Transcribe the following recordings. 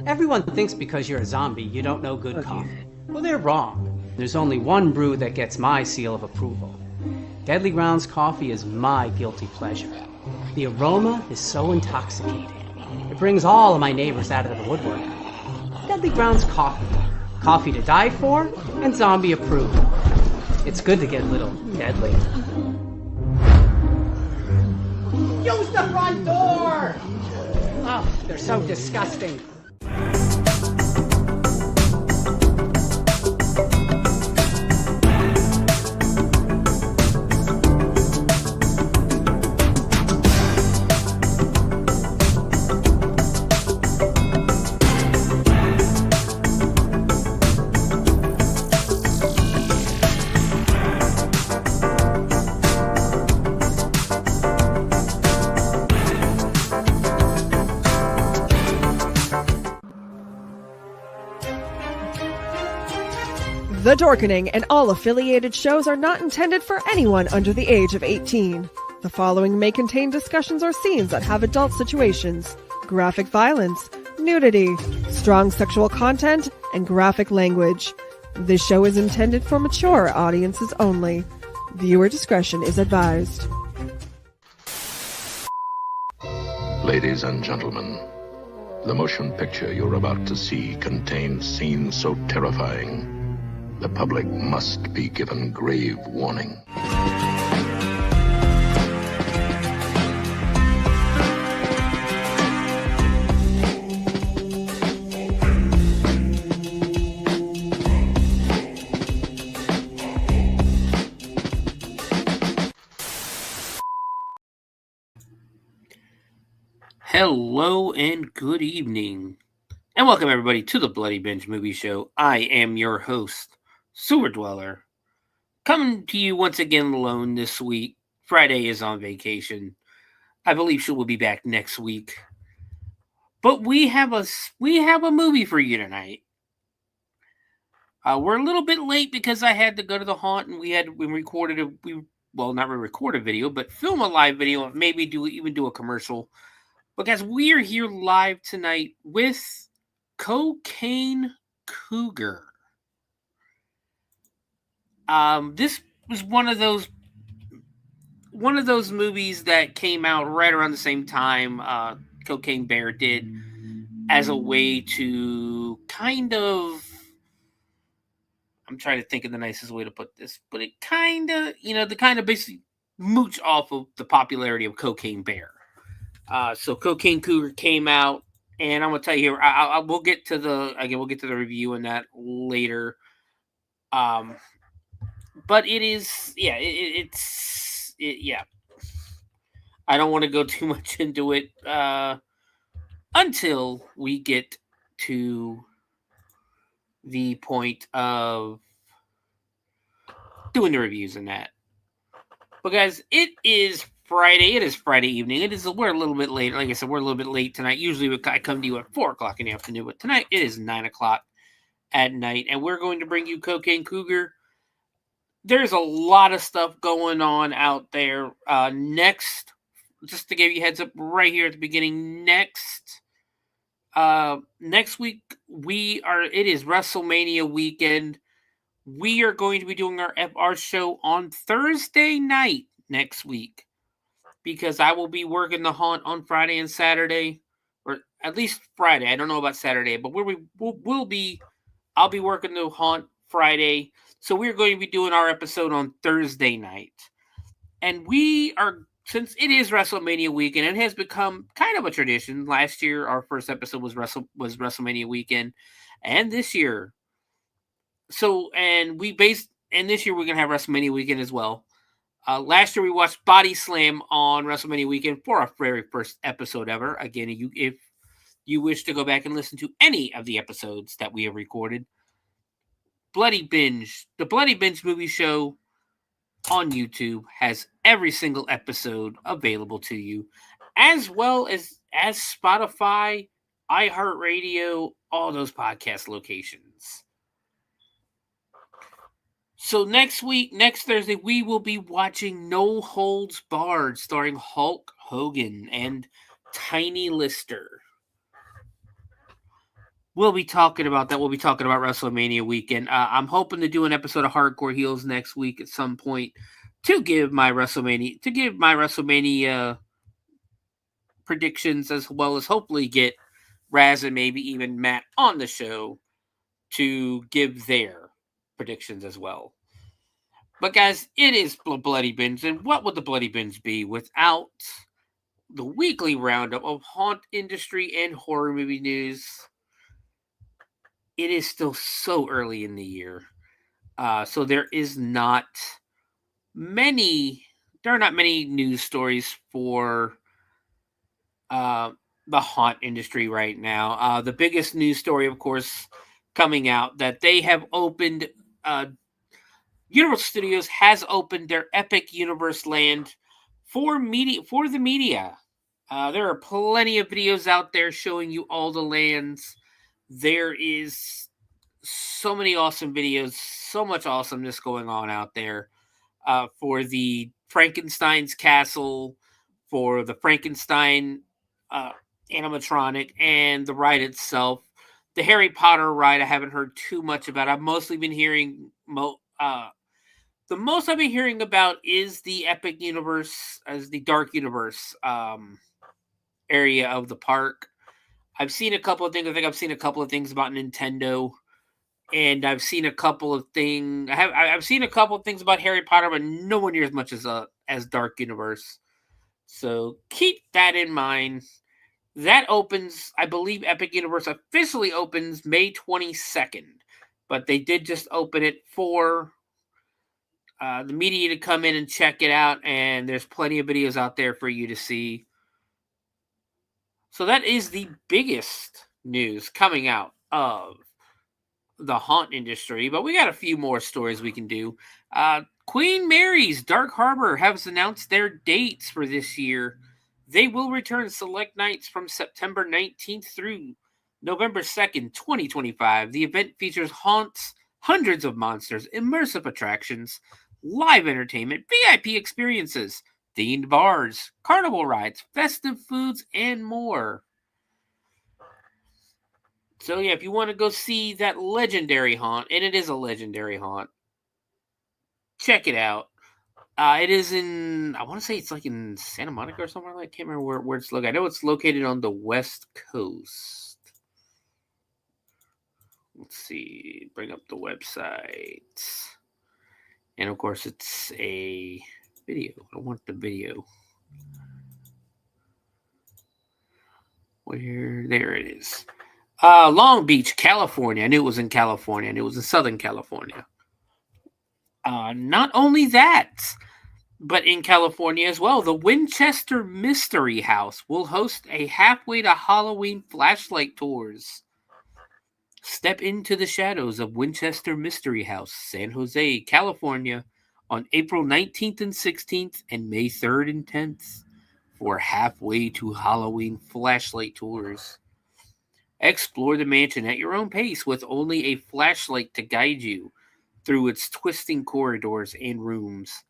Everyone thinks because you're a zombie, you don't know good coffee. Well, they're wrong. There's only one brew that gets my seal of approval. Deadly Grounds coffee is my guilty pleasure. The aroma is so intoxicating. It brings all of my neighbors out of the woodwork. Deadly Grounds coffee. Coffee to die for and zombie approved. It's good to get a little deadly. Use the front door! Oh, they're so disgusting. The Dorkening and all affiliated shows are not intended for anyone under the age of 18. The following may contain discussions or scenes that have adult situations, graphic violence, nudity, strong sexual content, and graphic language. This show is intended for mature audiences only. Viewer discretion is advised. Ladies and gentlemen, the motion picture you're about to see contains scenes so terrifying, the public must be given grave warning. Hello and good evening, and welcome everybody to the Bloody Binge movie show. I am your host, Sewer Dweller, coming to you once again alone this week. Friday is on vacation. I believe she will be back next week. But we have a movie for you tonight. We're a little bit late because I had to go to the haunt, and we recorded not record a video, but film a live video, and maybe do a commercial. Because we are here live tonight with Cocaine Cougar. This was one of those movies that came out right around the same time Cocaine Bear did, as a way to kind of, I'm trying to think of the nicest way to put this, but it to basically mooch off of the popularity of Cocaine Bear. So Cocaine Cougar came out, and I'm gonna tell you here. We'll get to the review and that later. But it is, yeah. I don't want to go too much into it until we get to the point of doing the reviews and that. But guys, it is Friday. It is Friday evening. We're a little bit late. Like I said, we're a little bit late tonight. Usually I come to you at 4 o'clock in the afternoon, but tonight it is 9 o'clock at night, and we're going to bring you Cocaine Cougar. There's a lot of stuff going on out there. Next, just to give you a heads up right here at the beginning, next week it is WrestleMania weekend. We are going to be doing our show on Thursday night next week, because I will be working the haunt on Friday and Saturday, or at least Friday. I don't know about Saturday, but I'll be working the haunt Friday. So we're going to be doing our episode on Thursday night. And since it is WrestleMania weekend, it has become kind of a tradition. Last year, our first episode was WrestleMania weekend. And this year, this year we're going to have WrestleMania weekend as well. Last year we watched Body Slam on WrestleMania weekend for our very first episode ever. Again, if you wish to go back and listen to any of the episodes that we have recorded, Bloody Binge, the Bloody Binge movie show on YouTube, has every single episode available to you, as well as Spotify, iHeartRadio, all those podcast locations. So next Thursday, we will be watching No Holds Barred, starring Hulk Hogan and Tiny Lister. we'll be talking about that. We'll be talking about WrestleMania weekend. I'm hoping to do an episode of Hardcore Heels next week at some point to give my WrestleMania predictions, as well as hopefully get Raz and maybe even Matt on the show to give their predictions as well. But guys, it is Bloody Binge, and what would the Bloody Binge be without the weekly roundup of haunt industry and horror movie news? It is still so early in the year, so there are not many news stories for the haunt industry right now. The biggest news story, of course, coming out that they have opened. Universal Studios has opened their Epic Universe land for the media. There are plenty of videos out there showing you all the lands. There is so many awesome videos, so much awesomeness going on out there for the Frankenstein's castle, for the Frankenstein animatronic, and the ride itself. The Harry Potter ride I haven't heard too much about. I've mostly been hearing the most I've been hearing about is the Epic Universe, as the Dark Universe area of the park. I've seen a couple of things. I think I've seen a couple of things about Nintendo, and I've seen a couple of things. I've seen a couple of things about Harry Potter, but nowhere near as much as Dark Universe. So keep that in mind. That opens, I believe, Epic Universe officially opens May 22nd, but they did just open it for the media to come in and check it out, and there's plenty of videos out there for you to see. So that is the biggest news coming out of the haunt industry, but we got a few more stories we can do. Queen Mary's Dark Harbor has announced their dates for this year. They will return select nights from September 19th through November 2nd, 2025. The event features haunts, hundreds of monsters, immersive attractions, live entertainment, VIP experiences, themed bars, carnival rides, festive foods, and more. So yeah, if you want to go see that legendary haunt, and it is a legendary haunt, check it out. It is in, I want to say it's like in Santa Monica or somewhere like that. I can't remember where it's located. I know it's located on the West Coast. Let's see, bring up the website. And of course, it's a video. I want the video. There it is. Long Beach, California. I knew it was in California. I knew it was in Southern California. Not only that, but in California as well, the Winchester Mystery House will host a halfway to Halloween flashlight tours. Step into the shadows of Winchester Mystery House, San Jose, California, on April 19th and 16th and May 3rd and 10th for halfway to Halloween flashlight tours. Explore the mansion at your own pace with only a flashlight to guide you through its twisting corridors and rooms.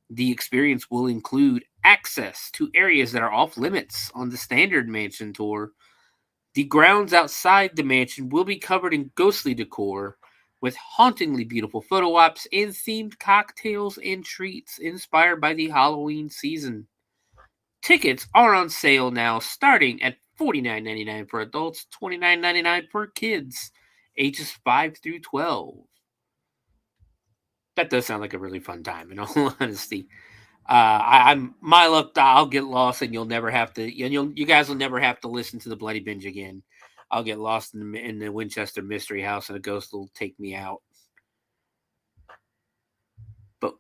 The experience will include access to areas that are off limits on the standard mansion tour. The grounds outside the mansion will be covered in ghostly decor with hauntingly beautiful photo ops and themed cocktails and treats inspired by the Halloween season. Tickets are on sale now, starting at $49.99 for adults, $29.99 for kids, ages 5 through 12. That does sound like a really fun time, in all honesty. I'm my luck. I'll get lost, and you'll never have to. You guys will never have to listen to the Bloody Binge again. I'll get lost in the Winchester Mystery House, and a ghost will take me out. But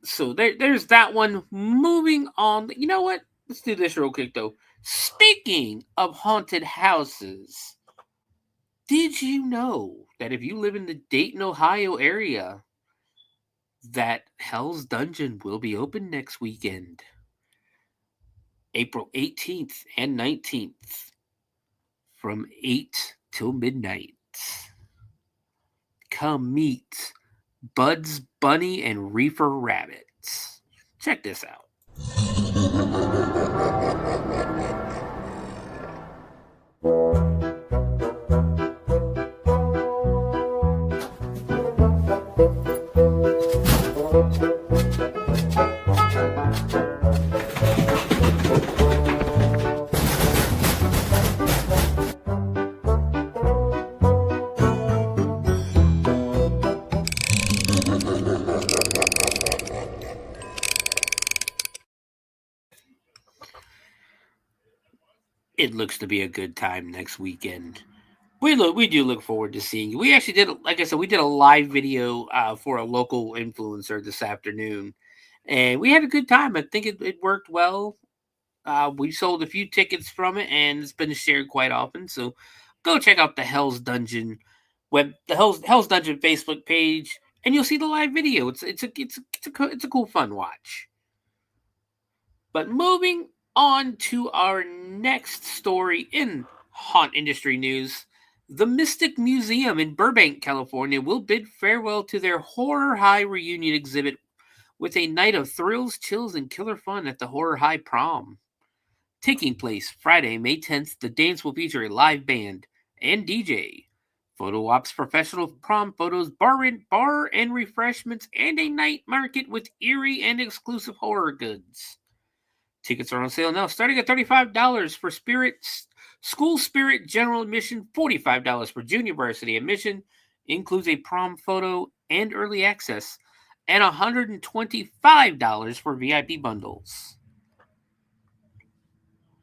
so there's that one. Moving on. You know what? Let's do this real quick though. Speaking of haunted houses, did you know that if you live in the Dayton, Ohio area, that Hell's Dungeon will be open next weekend, April 18th and 19th, from 8 till midnight. Come meet Buds Bunny and Reefer Rabbits. Check this out. it looks to be a good time next weekend. We do look forward to seeing you. We actually did, like I said, we did a live video for a local influencer this afternoon, and we had a good time. I think it worked well. We sold a few tickets from it, and it's been shared quite often. So go check out the Hell's Dungeon Hell's Dungeon Facebook page, and you'll see the live video. It's a cool fun watch. But moving on to our next story in haunt industry news, the Mystic Museum in Burbank, California, will bid farewell to their Horror High reunion exhibit with a night of thrills, chills, and killer fun at the Horror High Prom. Taking place Friday, May 10th, the dance will feature a live band and DJ, photo ops, professional prom photos, bar and refreshments, and a night market with eerie and exclusive horror goods. Tickets are on sale now, starting at $35 for School Spirit General Admission, $45 for Junior Varsity Admission, includes a prom photo and early access, and $125 for VIP bundles.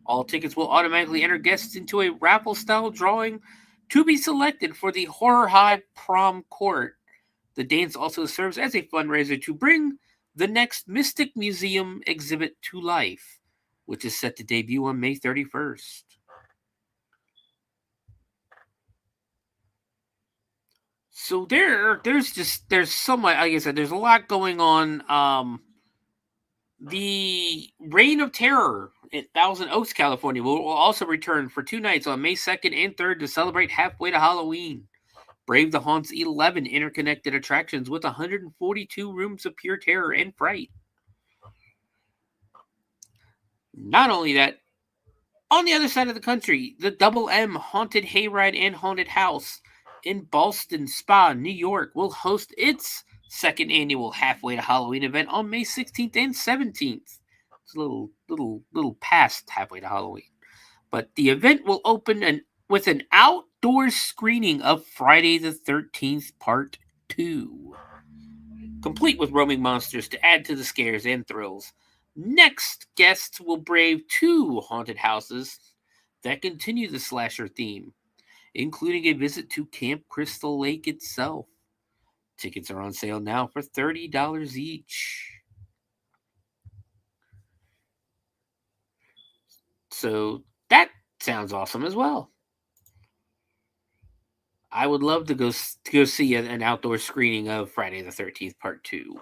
All tickets will automatically enter guests into a raffle-style drawing to be selected for the Horror High Prom Court. The dance also serves as a fundraiser to bring the next Mystic Museum exhibit to life, which is set to debut on May 31st. So there's so much, like I said, there's a lot going on. The Reign of Terror in Thousand Oaks, California will also return for 2 nights on May 2nd and 3rd to celebrate halfway to Halloween. Brave the Haunt's 11 interconnected attractions with 142 rooms of pure terror and fright. Not only that, on the other side of the country, the Double M Haunted Hayride and Haunted House in Ballston Spa, New York, will host its second annual Halfway to Halloween event on May 16th and 17th. It's a little past halfway to Halloween. But the event will open with an outdoor screening of Friday the 13th Part 2, complete with roaming monsters to add to the scares and thrills. Next, guests will brave 2 haunted houses that continue the slasher theme, including a visit to Camp Crystal Lake itself. Tickets are on sale now for $30 each. So that sounds awesome as well. I would love to go see an outdoor screening of Friday the 13th Part 2.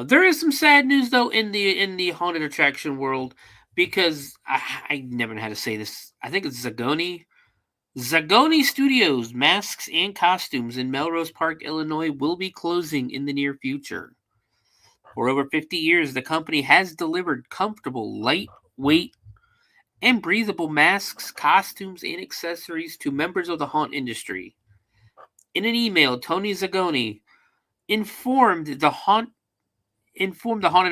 There is some sad news though in the haunted attraction world, because I never know how to say this. I think it's Zagoni. Zagoni Studios Masks and Costumes in Melrose Park, Illinois, will be closing in the near future. For over 50 years, the company has delivered comfortable, lightweight, and breathable masks, costumes, and accessories to members of the haunt industry. In an email, Tony Zagoni informed the Haunted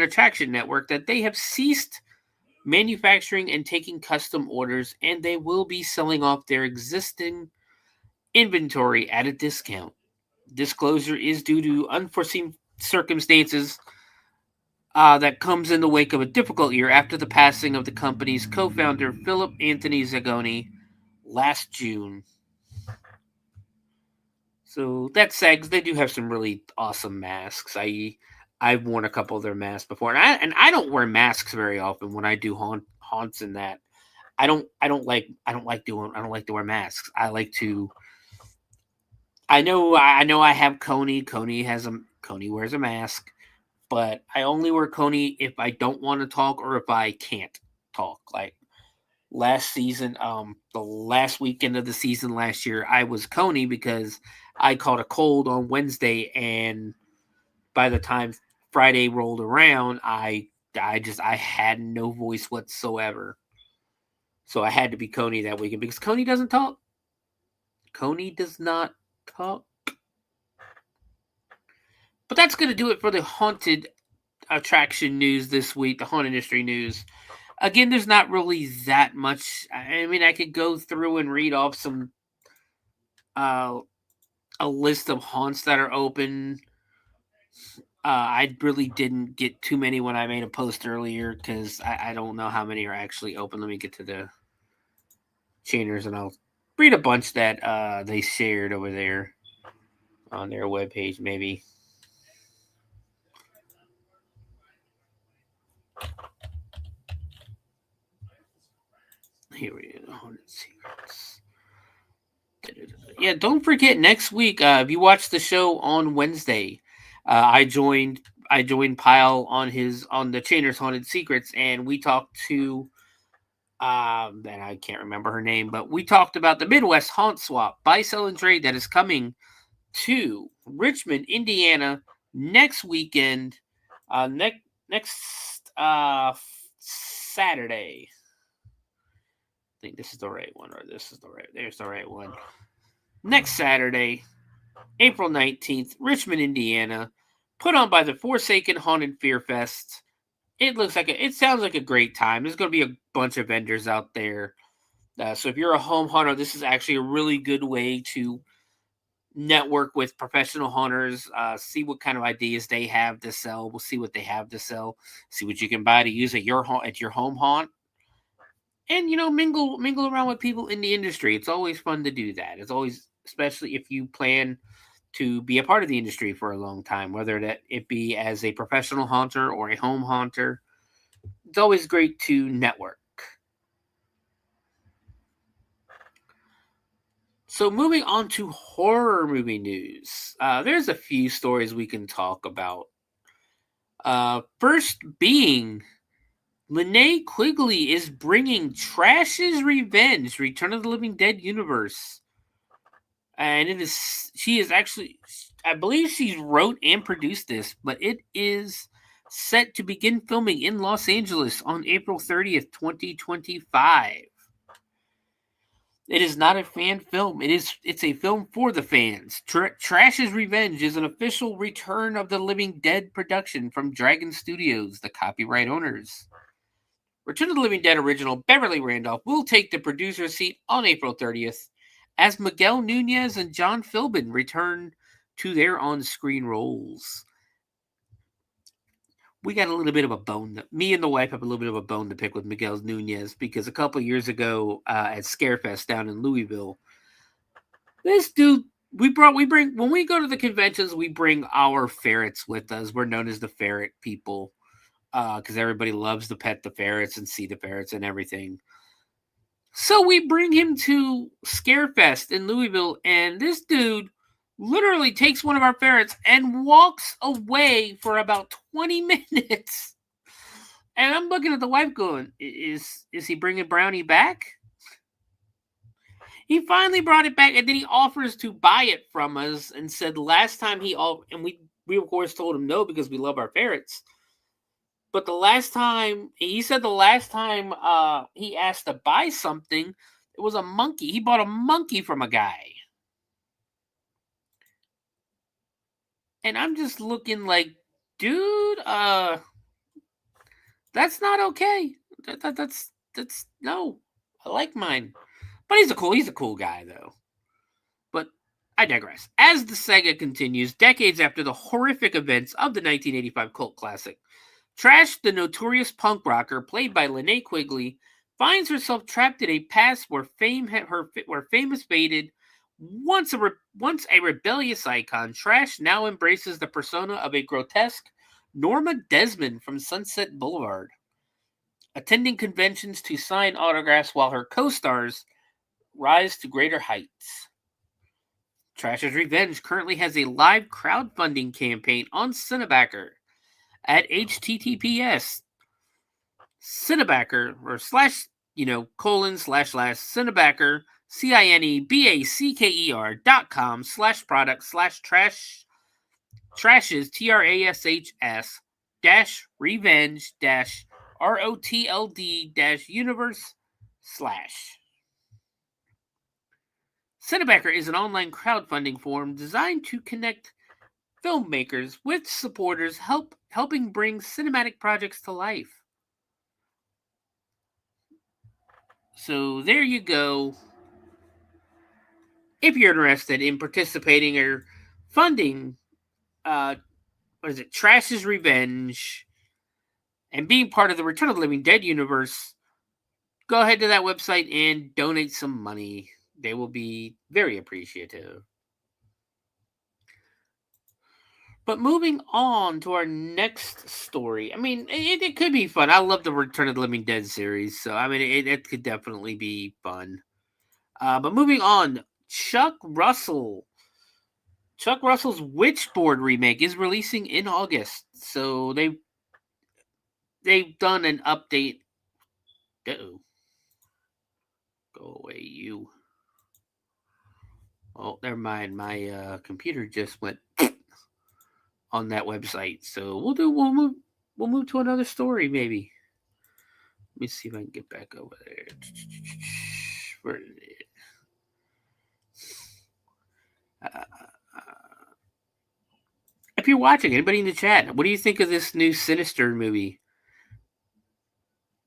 Attraction Network that they have ceased manufacturing and taking custom orders, and they will be selling off their existing inventory at a discount. Disclosure is due to unforeseen circumstances that comes in the wake of a difficult year after the passing of the company's co-founder, Philip Anthony Zagoni, last June. So that's sad, because they do have some really awesome masks. I've worn a couple of their masks before, and I don't wear masks very often when I do haunts and that. I don't like to wear masks. I like to. I know I have Coney. Coney wears a mask, but I only wear Coney if I don't want to talk or if I can't talk. Like last season, the last weekend of the season last year, I was Coney because I caught a cold on Wednesday, and by the time Friday rolled around, I had no voice whatsoever. So I had to be Coney that weekend because Coney doesn't talk. Coney does not talk. But that's going to do it for the haunted attraction news this week, the haunt industry news. Again, there's not really that much. I mean, I could go through and read off some a list of haunts that are open. I really didn't get too many when I made a post earlier because I don't know how many are actually open. Let me get to the chainers and I'll read a bunch that they shared over there on their webpage, maybe. Here we go. Secrets. Yeah, don't forget next week. If you watch the show on Wednesday, I joined Pyle on the Chainer's Haunted Secrets, and we talked to and I can't remember her name, but we talked about the Midwest Haunt Swap buy, sell, and trade that is coming to Richmond, Indiana next weekend. Next Saturday. I think this is the right one, or this is the right. There's the right one. Next Saturday, April 19th, Richmond, Indiana, put on by the Forsaken Haunted Fear Fest. It sounds like a great time. There's going to be a bunch of vendors out there. So if you're a home hunter, this is actually a really good way to network with professional hunters, see what kind of ideas they have to sell. We'll see what they have to sell, see what you can buy to use at your home haunt. And, mingle around with people in the industry. It's always fun to do that. It's always, especially if you plan to be a part of the industry for a long time, whether that it be as a professional hunter or a home hunter. It's always great to network. So moving on to horror movie news. There's a few stories we can talk about. First being, Linnea Quigley is bringing Trash's Revenge, Return of the Living Dead universe. And she is actually, I believe she wrote and produced this, but it is set to begin filming in Los Angeles on April 30th, 2025. It is not a fan film. It's a film for the fans. Trash's Revenge is an official Return of the Living Dead production from Dragon Studios, the copyright owners. Return of the Living Dead original Beverly Randolph will take the producer's seat on April 30th as Miguel Nunez and John Philbin return to their on-screen roles. We got a little bit of a bone. Me and the wife have a little bit of a bone to pick with Miguel Nunez because a couple years ago at Scarefest down in Louisville, this dude, when we go to the conventions, we bring our ferrets with us. We're known as the ferret people because everybody loves to pet the ferrets and see the ferrets and everything. So we bring him to Scarefest in Louisville, and this dude literally takes one of our ferrets and walks away for about 20 minutes. And I'm looking at the wife going, is he bringing Brownie back? He finally brought it back, and then he offers to buy it from us and said last time we of course told him no because we love our ferrets. But the last time he asked to buy something, it was a monkey. He bought a monkey from a guy. And I'm just looking like, dude, that's not okay. That's no. I like mine. But he's a cool guy though. But I digress. As the saga continues, decades after the horrific events of the 1985 cult classic, Trash, the notorious punk rocker played by Linnea Quigley, finds herself trapped in a past where fame has faded. Once a rebellious icon, Trash now embraces the persona of a grotesque Norma Desmond from Sunset Boulevard, attending conventions to sign autographs while her co-stars rise to greater heights. Trash's Revenge currently has a live crowdfunding campaign on Cinebacker at https Cinebacker or //Cinebacker cinebacker.com/product/trash trashes TRASHS -revenge ROTLD -universe / Cinebacker is an online crowdfunding forum designed to connect filmmakers with supporters helping bring cinematic projects to life. So there you go. If you're interested in participating or funding Trash's Revenge, and being part of the Return of the Living Dead universe, go ahead to that website and donate some money. They will be very appreciative. But moving on to our next story. I mean, it could be fun. I love the Return of the Living Dead series, so I mean, it could definitely be fun. But moving on, Chuck Russell's Witchboard remake is releasing in August. So they've done an update. Uh-oh. Go away, you. Oh, never mind. My computer just went on that website. So we'll move to another story maybe. Let me see if I can get back over there. Where did it? If you're watching, anybody in the chat, what do you think of this new Sinister movie?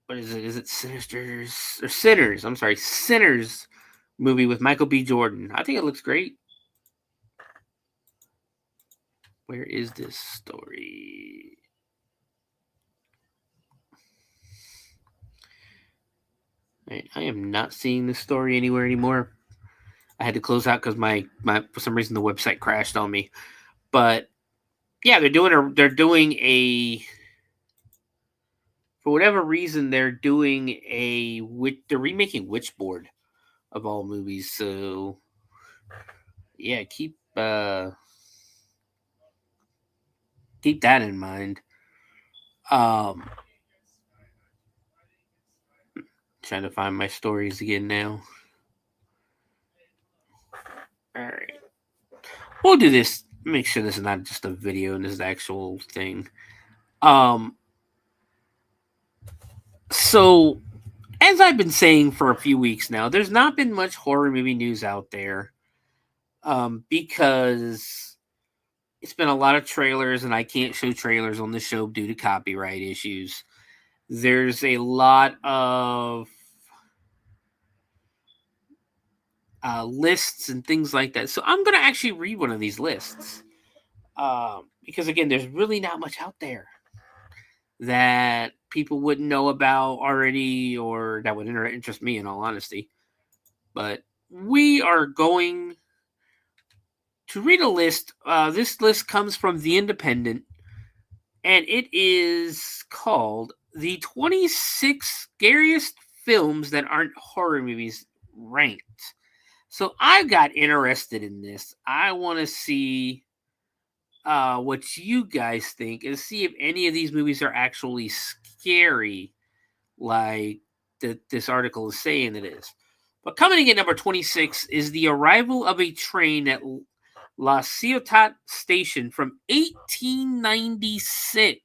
What is it? Is it Sinisters or Sinners? I'm sorry, Sinners movie with Michael B. Jordan. I think it looks great. Where is this story? Right, I am not seeing this story anywhere anymore. I had to close out because my for some reason the website crashed on me. But yeah, they're doing a for whatever reason they're remaking Witchboard of all movies. So yeah, keep that in mind. Trying to find my stories again now. All right, we'll do this. Make sure this is not just a video and this is the actual thing. So, as I've been saying for a few weeks now, there's not been much horror movie news out there because it's been a lot of trailers and I can't show trailers on the show due to copyright issues. There's a lot of lists and things like that. So I'm going to actually read one of these lists because, again, there's really not much out there that people wouldn't know about already or that would interest me, in all honesty. But we are going to read a list. This list comes from The Independent, and it is called The 26 Scariest Films That Aren't Horror Movies Ranked. So I got interested in this. I want to see what you guys think and see if any of these movies are actually scary like this article is saying it is. But coming in at number 26 is The Arrival of a Train at La Ciotat Station from 1896.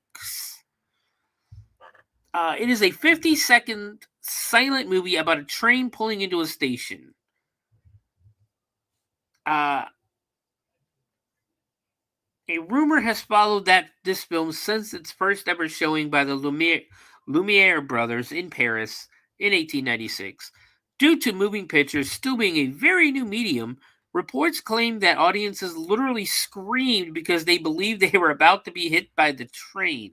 It is a 50-second silent movie about a train pulling into a station. A rumor has followed this film since its first ever showing by the Lumiere brothers in Paris in 1896. Due to moving pictures still being a very new medium, reports claim that audiences literally screamed because they believed they were about to be hit by the train.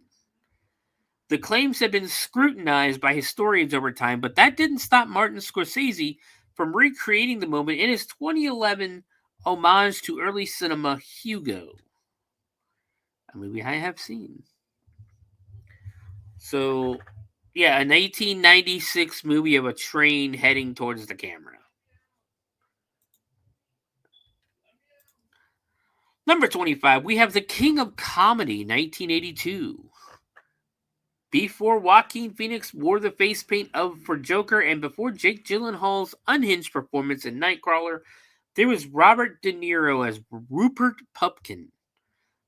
The claims have been scrutinized by historians over time, but that didn't stop Martin Scorsese from recreating the moment in his 2011 homage to early cinema, Hugo, a movie I have seen. So, yeah, an 1896 movie of a train heading towards the camera. Number 25, we have The King of Comedy, 1982. Before Joaquin Phoenix wore the face paint for Joker and before Jake Gyllenhaal's unhinged performance in Nightcrawler, there was Robert De Niro as Rupert Pupkin.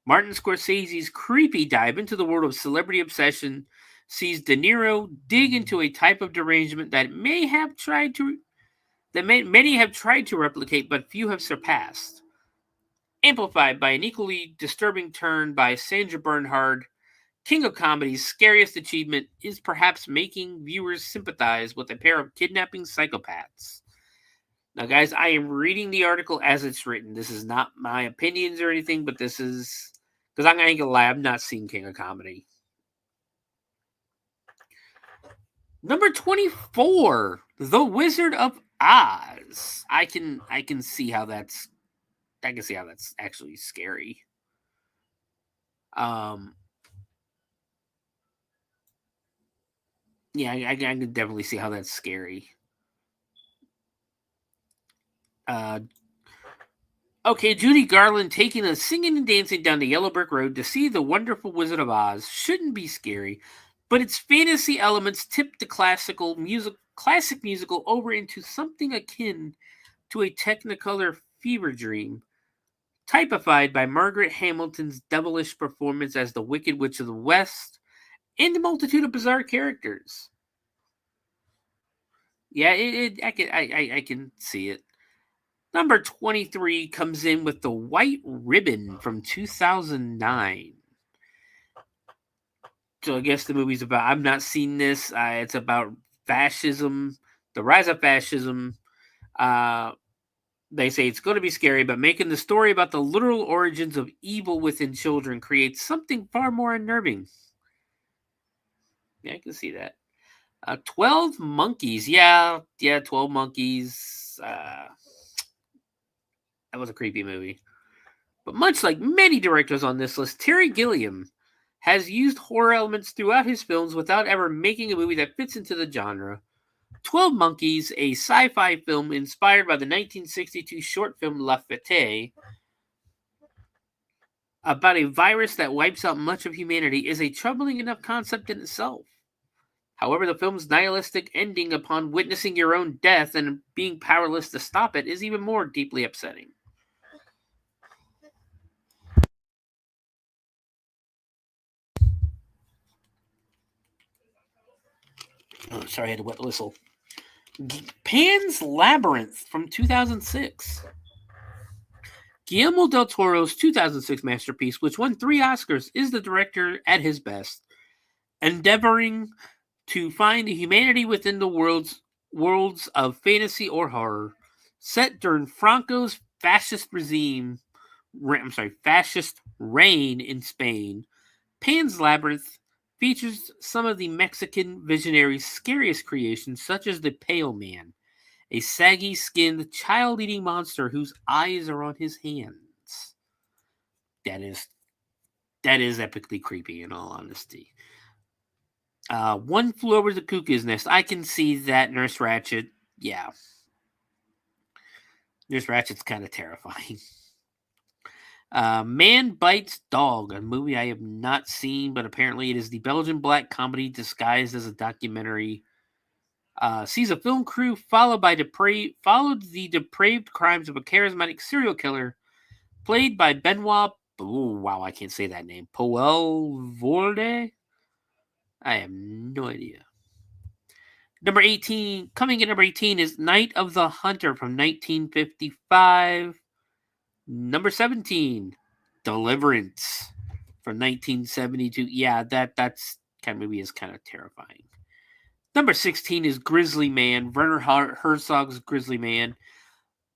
Martin Scorsese's creepy dive into the world of celebrity obsession sees De Niro dig into a type of derangement that many have tried to replicate, but few have surpassed. Amplified by an equally disturbing turn by Sandra Bernhard, King of Comedy's scariest achievement is perhaps making viewers sympathize with a pair of kidnapping psychopaths. Now, guys, I am reading the article as it's written. This is not my opinions or anything, but this is Because I'm not gonna lie, I've not seen King of Comedy. Number 24, The Wizard of Oz. I can see how that's actually scary. Yeah, I can definitely see how that's scary. Okay, Judy Garland taking us singing and dancing down the yellow brick road to see the wonderful Wizard of Oz shouldn't be scary, but its fantasy elements tip the classic musical over into something akin to a Technicolor fever dream, typified by Margaret Hamilton's devilish performance as the Wicked Witch of the West and a multitude of bizarre characters. Yeah, I can see it. Number 23 comes in with The White Ribbon from 2009. So I guess the movie's about, I've not seen this. It's about fascism, the rise of fascism. They say it's going to be scary, but making the story about the literal origins of evil within children creates something far more unnerving. Yeah, I can see that. 12 Monkeys. Yeah, 12 Monkeys. That was a creepy movie. But much like many directors on this list, Terry Gilliam has used horror elements throughout his films without ever making a movie that fits into the genre. 12 Monkeys, a sci-fi film inspired by the 1962 short film La Fête, about a virus that wipes out much of humanity, is a troubling enough concept in itself. However, the film's nihilistic ending upon witnessing your own death and being powerless to stop it is even more deeply upsetting. Oh, sorry, I had to wet whistle. Pan's Labyrinth from 2006. Guillermo del Toro's 2006 masterpiece, which won 3 Oscars, is the director at his best, endeavoring to find the humanity within the worlds of fantasy or horror, set during Franco's fascist reign in Spain. Pan's Labyrinth features some of the Mexican visionary's scariest creations, such as the Pale Man, a saggy-skinned, child-eating monster whose eyes are on his hands. That is epically creepy, in all honesty. One Flew Over the Cuckoo's Nest. I can see that. Nurse Ratched. Yeah. Nurse Ratched's kind of terrifying. Man Bites Dog, a movie I have not seen, but apparently it is the Belgian black comedy disguised as a documentary. Sees a film crew followed the depraved crimes of a charismatic serial killer played by Benoit. Oh wow, I can't say that name. Poelvoorde. I have no idea. Number 18, coming in number 18 is Night of the Hunter from 1955. Number 17, Deliverance from 1972. Yeah, that's kind of movie is kind of terrifying. Number 16 is Grizzly Man. Werner Herzog's Grizzly Man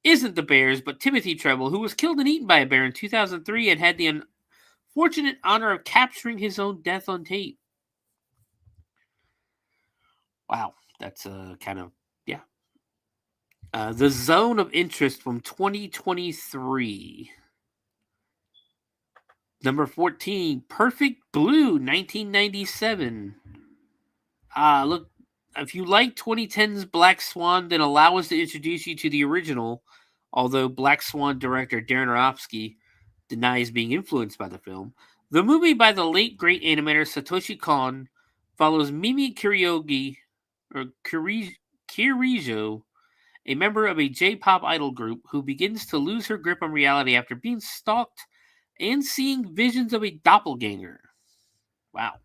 isn't the bears, but Timothy Treble, who was killed and eaten by a bear in 2003 and had the unfortunate honor of capturing his own death on tape. Wow, that's kind of, yeah. The Zone of Interest from 2023. Number 14, Perfect Blue, 1997. Look, if you like 2010's Black Swan, then allow us to introduce you to the original, although Black Swan director Darren Aronofsky denies being influenced by the film. The movie by the late great animator Satoshi Kon follows Mimi Kirijo, a member of a J-pop idol group who begins to lose her grip on reality after being stalked and seeing visions of a doppelganger. Wow.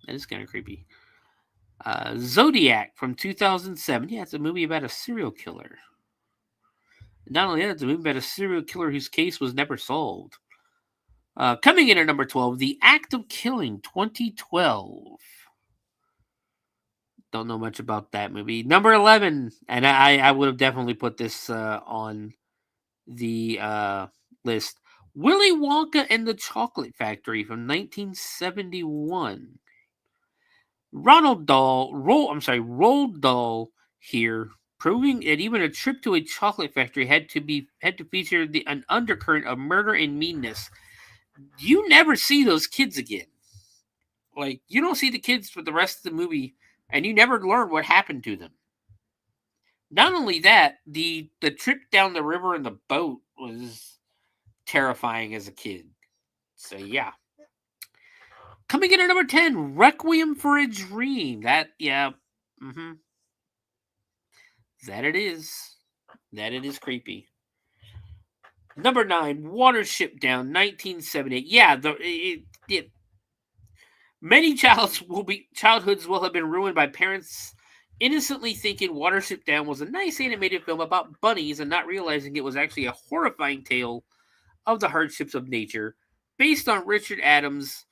That is kind of creepy. Zodiac from 2007. Yeah, it's a movie about a serial killer. Not only that, it's a movie about a serial killer whose case was never solved. Coming in at number 12, The Act of Killing, 2012. Don't know much about that movie. Number 11, and I would have definitely put this on the list. Willy Wonka and the Chocolate Factory from 1971. Roald Dahl here, proving that even a trip to a chocolate factory had to feature an undercurrent of murder and meanness. You never see those kids again. Like, you don't see the kids for the rest of the movie, and you never learn what happened to them. Not only that, the trip down the river in the boat was terrifying as a kid. So yeah. Coming in at number 10, Requiem for a Dream. That it is. That it is creepy. Number 9, Watership Down, 1978. Yeah, many childhoods will have been ruined by parents innocently thinking Watership Down was a nice animated film about bunnies and not realizing it was actually a horrifying tale of the hardships of nature, based on Richard Adams'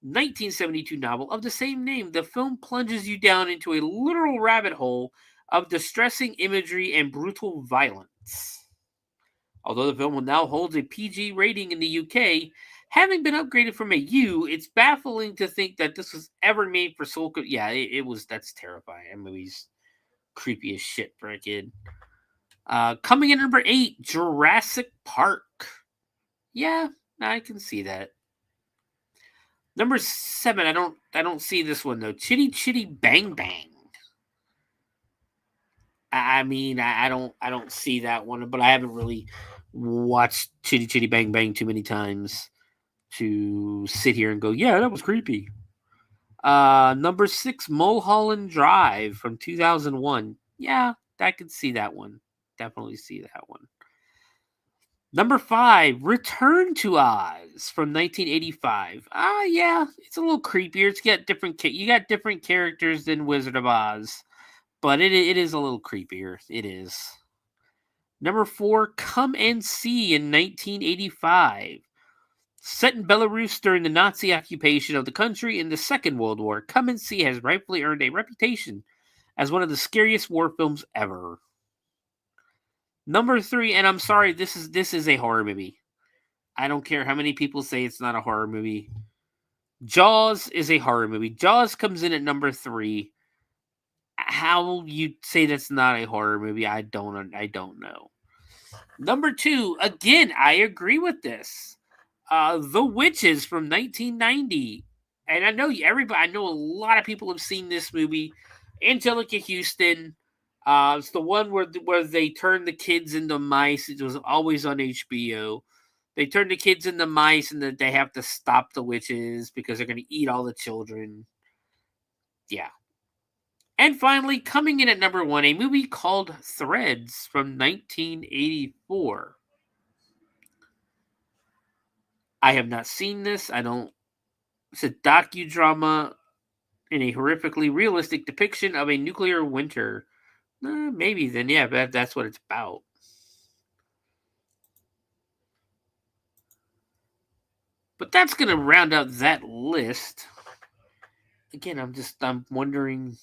1972 novel of the same name. The film plunges you down into a literal rabbit hole of distressing imagery and brutal violence. Although the film now holds a PG rating in the UK, having been upgraded from a U, it's baffling to think that this was ever made for Soul. Yeah, it was. That's terrifying. That movie's creepy as shit for a kid. Coming in at number 8, Jurassic Park. Yeah, I can see that. Number 7, I don't see this one though. Chitty Chitty Bang Bang. I mean, I don't see that one, but I haven't really watched Chitty Chitty Bang Bang too many times to sit here and go, yeah, that was creepy. Number 6, Mulholland Drive from 2001. Yeah, I could see that one. Definitely see that one. Number 5, Return to Oz from 1985. Yeah, it's a little creepier. It's got you got different characters than Wizard of Oz, but it is a little creepier. It is. Number 4, Come and See in 1985. Set in Belarus during the Nazi occupation of the country in the Second World War, Come and See has rightfully earned a reputation as one of the scariest war films ever. Number 3, and I'm sorry, this is a horror movie. I don't care how many people say it's not a horror movie. Jaws is a horror movie. Jaws comes in at number 3. How you say that's not a horror movie, I don't know. Number 2, again, I agree with this. The Witches from 1990. And I know a lot of people have seen this movie. Angelica Houston. It's the one where they turn the kids into mice. It was always on HBO. They turn the kids into mice and then they have to stop the witches because they're going to eat all the children. Yeah. And finally, coming in at number 1, a movie called Threads from 1984. I have not seen this. It's a docudrama in a horrifically realistic depiction of a nuclear winter. Maybe then, yeah, that's what it's about. But that's going to round out that list. Again, I'm wondering.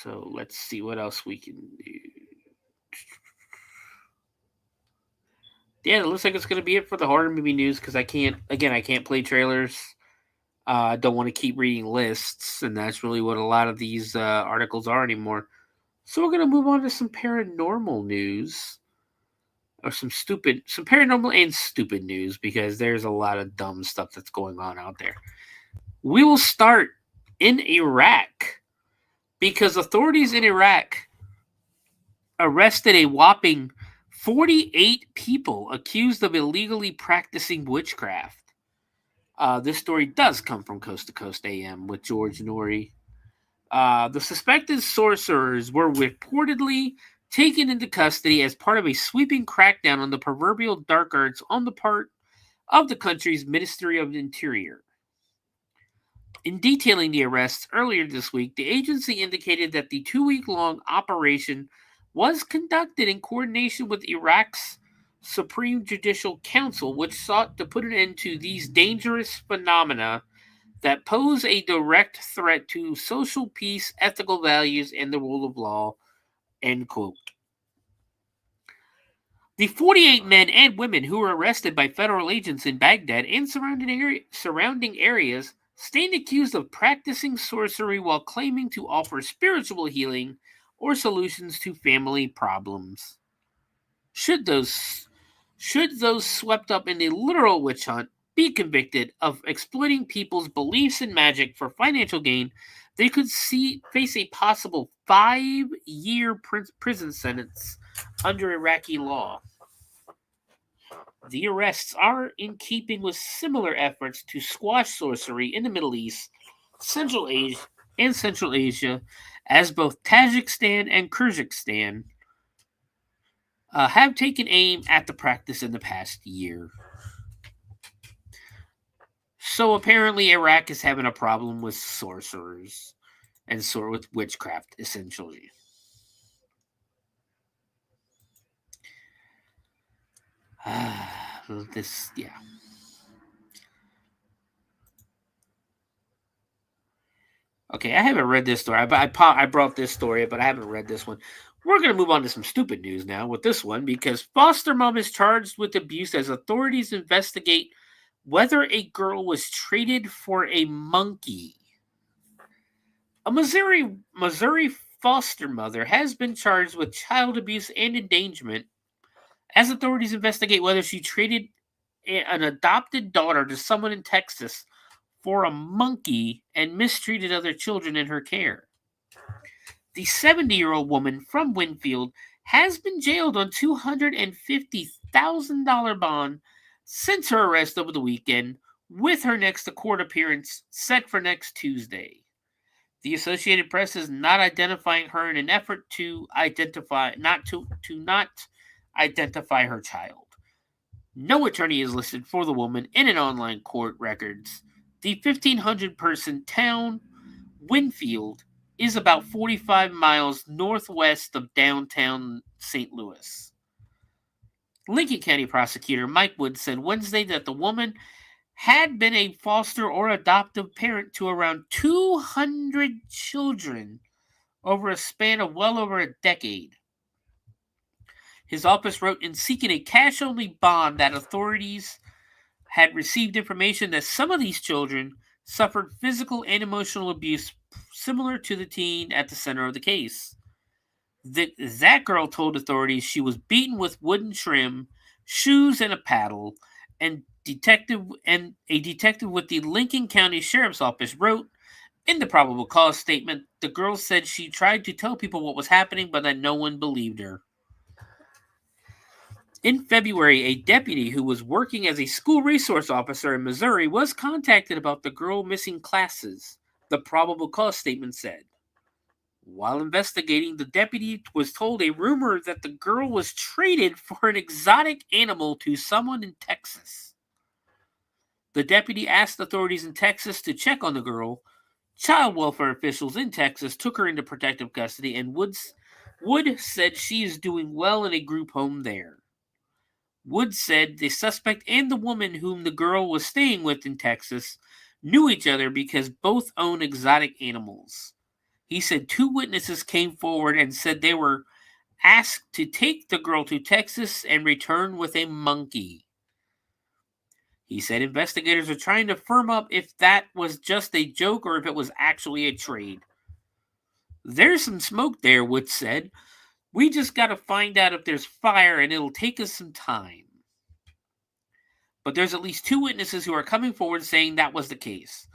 So let's see what else we can do. Yeah, it looks like it's going to be it for the horror movie news because I can't play trailers. I don't want to keep reading lists, and that's really what a lot of these articles are anymore. So we're going to move on to some paranormal news. Or some paranormal and stupid news because there's a lot of dumb stuff that's going on out there. We will start in Iraq because authorities in Iraq arrested a whopping 48 people accused of illegally practicing witchcraft. This story does come from Coast to Coast AM with George Norrie. The suspected sorcerers were reportedly taken into custody as part of a sweeping crackdown on the proverbial dark arts on the part of the country's Ministry of the Interior. In detailing the arrests earlier this week, the agency indicated that the 2-week-long operation was conducted in coordination with Iraq's Supreme Judicial Council, which sought to put an end to these dangerous phenomena that pose a direct threat to social peace, ethical values, and the rule of law. End quote. The 48 men and women who were arrested by federal agents in Baghdad and surrounding areas stand accused of practicing sorcery while claiming to offer spiritual healing or solutions to family problems. Should those swept up in the literal witch hunt be convicted of exploiting people's beliefs in magic for financial gain, they could face a possible 5-year prison sentence under Iraqi law. The arrests are in keeping with similar efforts to squash sorcery in the Middle East, Central Asia, as both Tajikistan and Kyrgyzstan have taken aim at the practice in the past year. So apparently Iraq is having a problem with sorcerers and with witchcraft, essentially. Yeah. Okay, I haven't read this story. I brought this story, but I haven't read this one. We're going to move on to some stupid news now with this one, because foster mom is charged with abuse as authorities investigate whether a girl was traded for a monkey. A Missouri foster mother has been charged with child abuse and endangerment as authorities investigate whether she traded an adopted daughter to someone in Texas for a monkey and mistreated other children in her care. The 70-year-old woman from Winfield has been jailed on $250,000 bond since her arrest over the weekend, with her next court appearance set for next Tuesday. The Associated Press is not identifying her in an effort to not identify her child. No attorney is listed for the woman in an online court records. The 1,500-person town, Winfield, is about 45 miles northwest of downtown St. Louis. Lincoln County prosecutor Mike Wood said Wednesday that the woman had been a foster or adoptive parent to around 200 children over a span of well over a decade. His office wrote in seeking a cash-only bond that authorities had received information that some of these children suffered physical and emotional abuse similar to the teen at the center of the case. That girl told authorities she was beaten with wooden trim, shoes, and a paddle, and a detective with the Lincoln County Sheriff's Office wrote in the probable cause statement, the girl said she tried to tell people what was happening, but that no one believed her. In February, a deputy who was working as a school resource officer in Missouri was contacted about the girl missing classes, the probable cause statement said. While investigating, the deputy was told a rumor that the girl was traded for an exotic animal to someone in Texas. The deputy asked authorities in Texas to check on the girl. Child welfare officials in Texas took her into protective custody, and Wood said she is doing well in a group home there. Wood said the suspect and the woman whom the girl was staying with in Texas knew each other because both own exotic animals. He said 2 witnesses came forward and said they were asked to take the girl to Texas and return with a monkey. He said investigators are trying to firm up if that was just a joke or if it was actually a trade. There's some smoke there, Wood said. We just got to find out if there's fire, and it'll take us some time. But there's at least 2 witnesses who are coming forward saying that was the case.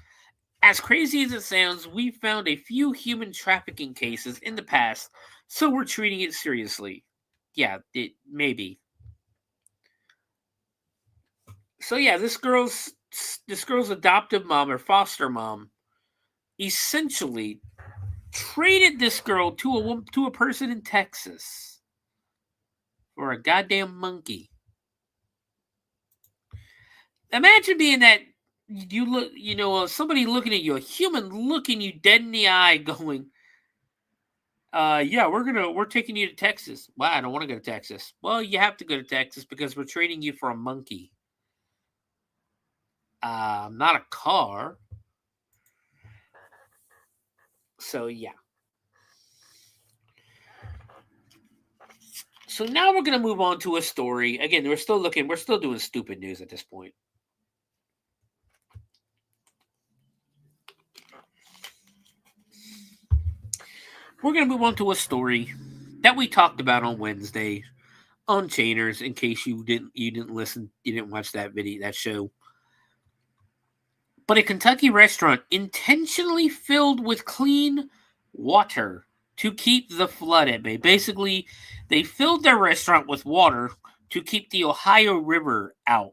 As crazy as it sounds, we found a few human trafficking cases in the past, so we're treating it seriously. Yeah, maybe. So yeah, this girl's adoptive mom or foster mom essentially traded this girl to a person in Texas for a goddamn monkey. Imagine being that somebody looking at you, a human looking you dead in the eye, going, "Yeah, we're taking you to Texas." Well, I don't want to go to Texas. Well, you have to go to Texas because we're trading you for a monkey. Not a car. So yeah. So now we're going to move on to a story. Again, we're still doing stupid news at this point. We're going to move on to a story that we talked about on Wednesday on Chainers, in case you didn't listen, you didn't watch that show. But a Kentucky restaurant intentionally filled with clean water to keep the flood at bay. Basically, they filled their restaurant with water to keep the Ohio River out.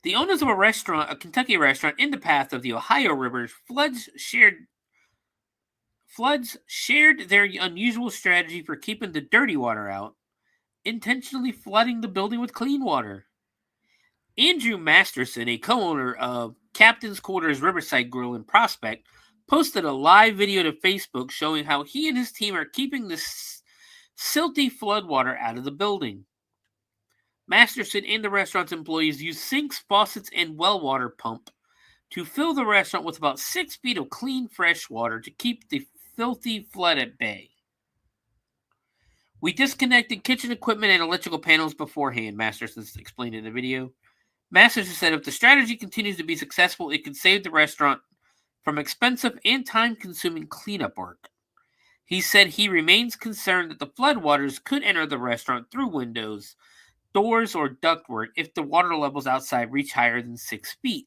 The owners of a Kentucky restaurant in the path of the Ohio River, floods shared their unusual strategy for keeping the dirty water out, intentionally flooding the building with clean water. Andrew Masterson, a co-owner of Captain's Quarters Riverside Grill in Prospect, posted a live video to Facebook showing how he and his team are keeping the silty floodwater out of the building. Masterson and the restaurant's employees use sinks, faucets, and well water pump to fill the restaurant with about 6 feet of clean, fresh water to keep the filthy flood at bay. We disconnected kitchen equipment and electrical panels beforehand, Masterson explained in the video. Masterson said if the strategy continues to be successful, it could save the restaurant from expensive and time-consuming cleanup work. He said he remains concerned that the floodwaters could enter the restaurant through windows, doors, or ductwork if the water levels outside reach higher than 6 feet.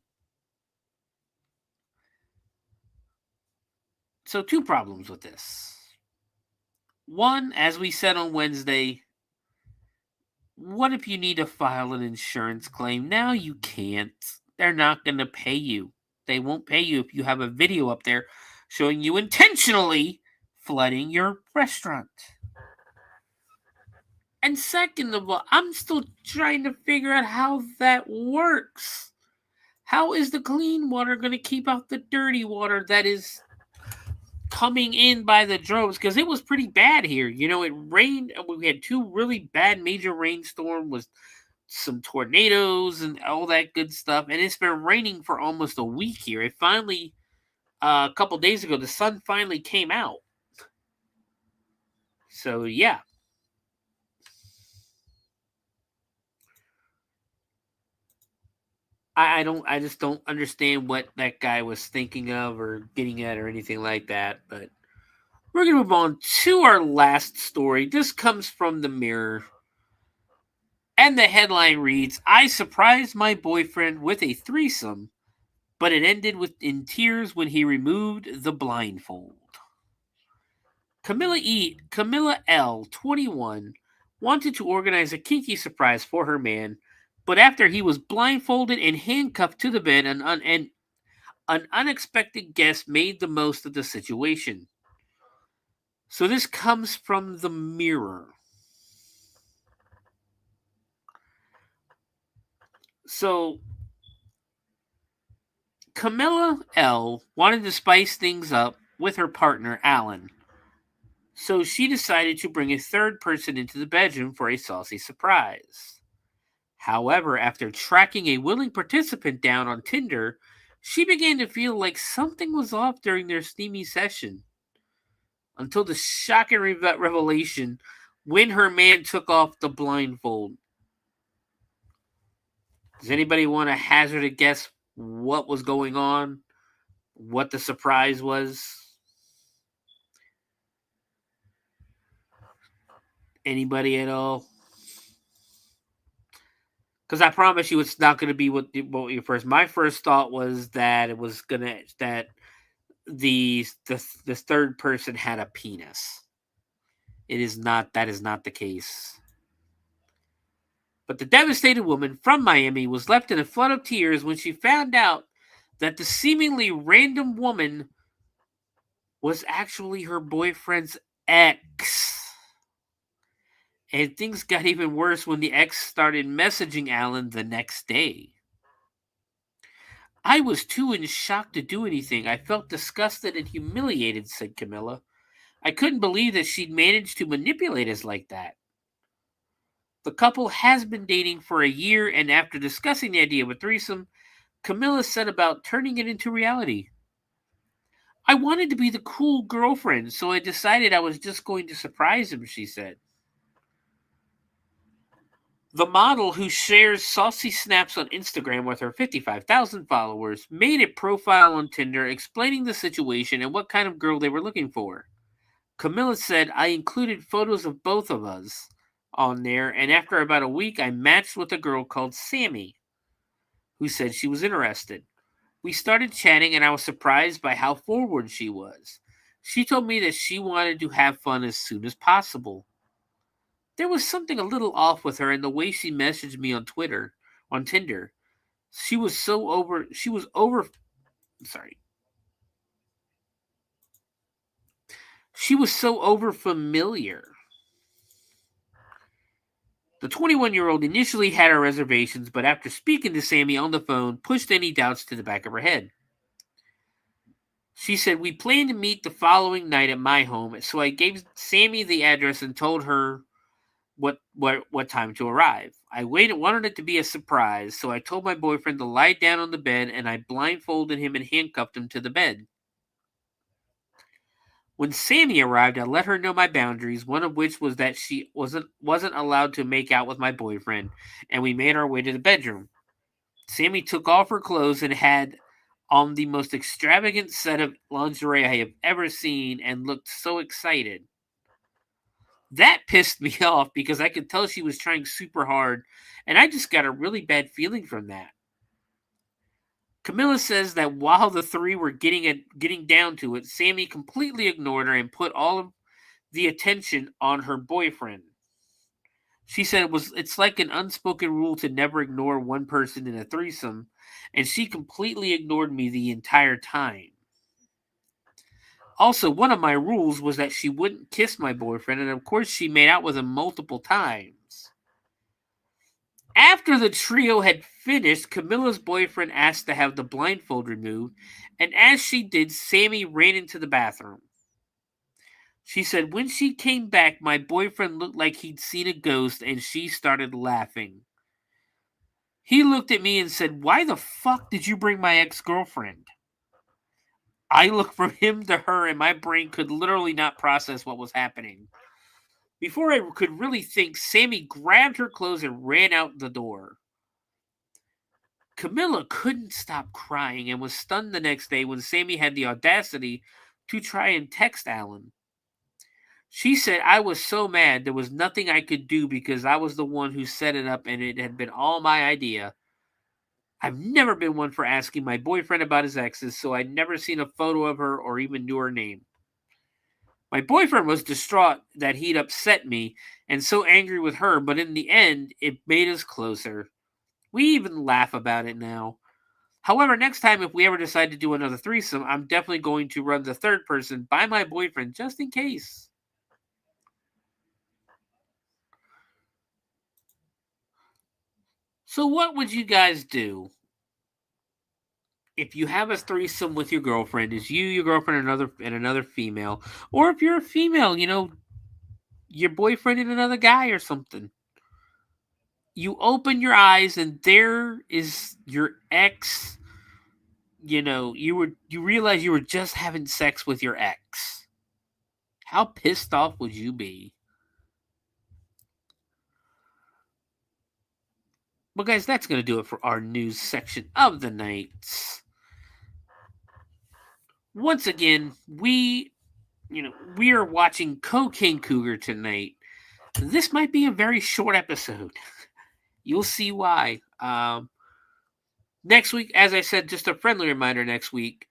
So 2 problems with this. One, as we said on Wednesday, what if you need to file an insurance claim? Now you can't. They're not going to pay you. They won't pay you if you have a video up there showing you intentionally flooding your restaurant. And second of all, I'm still trying to figure out how that works. How is the clean water going to keep out the dirty water that is coming in by the droves? Because it was pretty bad here. You know, it rained. We had 2 really bad major rainstorms with some tornadoes and all that good stuff. And it's been raining for almost a week here. It finally, a couple days ago, the sun finally came out. So, yeah. I just don't understand what that guy was thinking of or getting at or anything like that. But we're going to move on to our last story. This comes from the Mirror. And the headline reads, I surprised my boyfriend with a threesome, but it ended in tears when he removed the blindfold. Camilla L., 21, wanted to organize a kinky surprise for her man, but after he was blindfolded and handcuffed to the bed, an unexpected guest made the most of the situation. So this comes from the Mirror. So Camilla L. wanted to spice things up with her partner, Alan. So she decided to bring a third person into the bedroom for a saucy surprise. However, after tracking a willing participant down on Tinder, she began to feel like something was off during their steamy session. Until the shocking revelation when her man took off the blindfold. Does anybody want to hazard a guess what was going on? What the surprise was? Anybody at all? Because I promise you, it's not going to be what your first. My first thought was that it was that the third person had a penis. It is not. That is not the case. But the devastated woman from Miami was left in a flood of tears when she found out that the seemingly random woman was actually her boyfriend's ex. And things got even worse when the ex started messaging Alan the next day. I was too in shock to do anything. I felt disgusted and humiliated, said Camilla. I couldn't believe that she'd managed to manipulate us like that. The couple has been dating for a year, and after discussing the idea of a threesome, Camilla set about turning it into reality. I wanted to be the cool girlfriend, so I decided I was just going to surprise him, she said. The model, who shares saucy snaps on Instagram with her 55,000 followers, made a profile on Tinder explaining the situation and what kind of girl they were looking for. Camilla said, I included photos of both of us on there, and after about a week, I matched with a girl called Sammy, who said she was interested. We started chatting, and I was surprised by how forward she was. She told me that she wanted to have fun as soon as possible. There was something a little off with her in the way she messaged me on Tinder. She was so over familiar. The 21-year-old initially had her reservations, but after speaking to Sammy on the phone, pushed any doubts to the back of her head. She said, we planned to meet the following night at my home, so I gave Sammy the address and told her what time to arrive. I wanted it to be a surprise, so I told my boyfriend to lie down on the bed, and I blindfolded him and handcuffed him to the bed. When Sammy arrived, I let her know my boundaries, one of which was that she wasn't allowed to make out with my boyfriend, and we made our way to the bedroom. Sammy took off her clothes and had on the most extravagant set of lingerie I have ever seen and looked so excited. That pissed me off because I could tell she was trying super hard, and I just got a really bad feeling from that. Camilla says that while the three were getting down to it, Sammy completely ignored her and put all of the attention on her boyfriend. She said it's like an unspoken rule to never ignore one person in a threesome, and she completely ignored me the entire time. Also, one of my rules was that she wouldn't kiss my boyfriend, and of course she made out with him multiple times. After the trio had finished, Camilla's boyfriend asked to have the blindfold removed, and as she did, Sammy ran into the bathroom. She said, when she came back, my boyfriend looked like he'd seen a ghost, and she started laughing. He looked at me and said, why the fuck did you bring my ex-girlfriend? I looked from him to her, and my brain could literally not process what was happening. Before I could really think, Sammy grabbed her clothes and ran out the door. Camilla couldn't stop crying and was stunned the next day when Sammy had the audacity to try and text Alan. She said, I was so mad there was nothing I could do because I was the one who set it up and it had been all my idea. I've never been one for asking my boyfriend about his exes, so I'd never seen a photo of her or even knew her name. My boyfriend was distraught that he'd upset me and so angry with her, but in the end, it made us closer. We even laugh about it now. However, next time if we ever decide to do another threesome, I'm definitely going to run the third person by my boyfriend just in case. So what would you guys do if you have a threesome with your girlfriend? Is you, your girlfriend, and another female, or if you're a female, your boyfriend and another guy or something? You open your eyes and there is your ex. You realize you were just having sex with your ex. How pissed off would you be? Well, guys, that's going to do it for our news section of the night. Once again, we are watching Cocaine Cougar tonight. This might be a very short episode. You'll see why. Next week, as I said, just a friendly reminder, next week,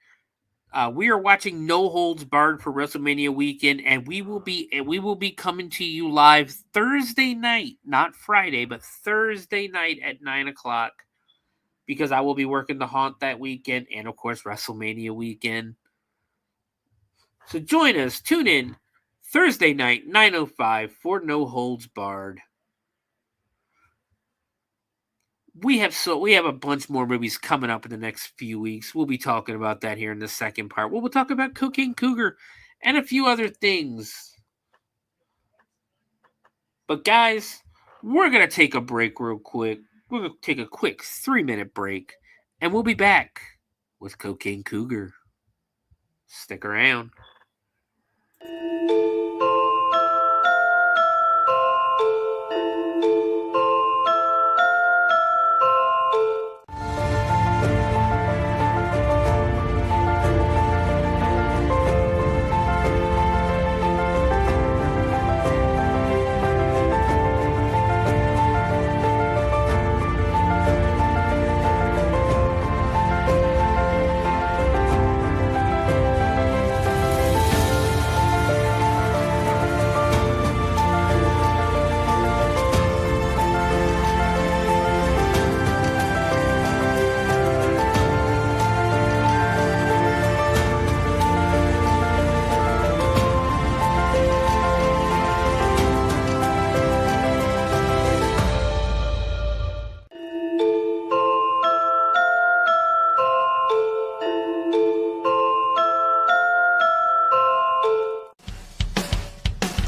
we are watching No Holds Barred for WrestleMania weekend, and we will be coming to you live Thursday night, not Friday, but Thursday night at 9:00, because I will be working the haunt that weekend, and of course WrestleMania weekend. So join us, tune in Thursday night, 9:05 for No Holds Barred. We have a bunch more movies coming up in the next few weeks. We'll be talking about that here in the second part. We'll talk about Cocaine Cougar and a few other things. But guys, we're going to take a break real quick. We're going to take a quick 3-minute break, and we'll be back with Cocaine Cougar. Stick around.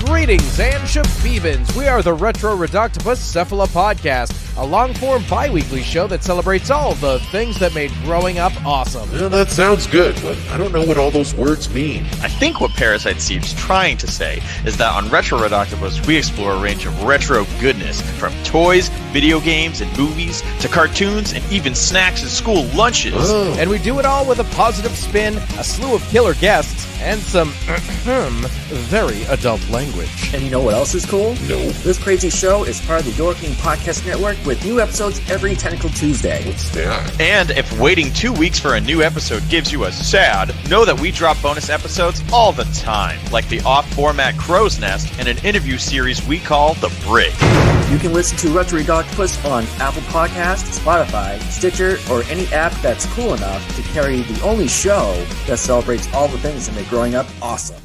Greetings and shabibans. We are the Retro Reductopus Cephala Podcast, a long-form bi-weekly show that celebrates all the things that made growing up awesome. Well, that sounds good, but I don't know what all those words mean. I think what Parasite Steve's trying to say is that on Retro Reductopus, we explore a range of retro goodness, from toys, video games, and movies, to cartoons, and even snacks and school lunches. Oh. And we do it all with a positive spin, a slew of killer guests, and some very adult language. And you know what else is cool? No. This crazy show is part of the Your King Podcast Network with new episodes every Tentacle Tuesday. What's that? And if waiting 2 weeks for a new episode gives you a sad, know that we drop bonus episodes all the time, like the off-format Crow's Nest and an interview series we call The Brig. You can listen to Retro Reductopus on Apple Podcasts, Spotify, Stitcher, or any app that's cool enough to carry the only show that celebrates all the things that make growing up awesome.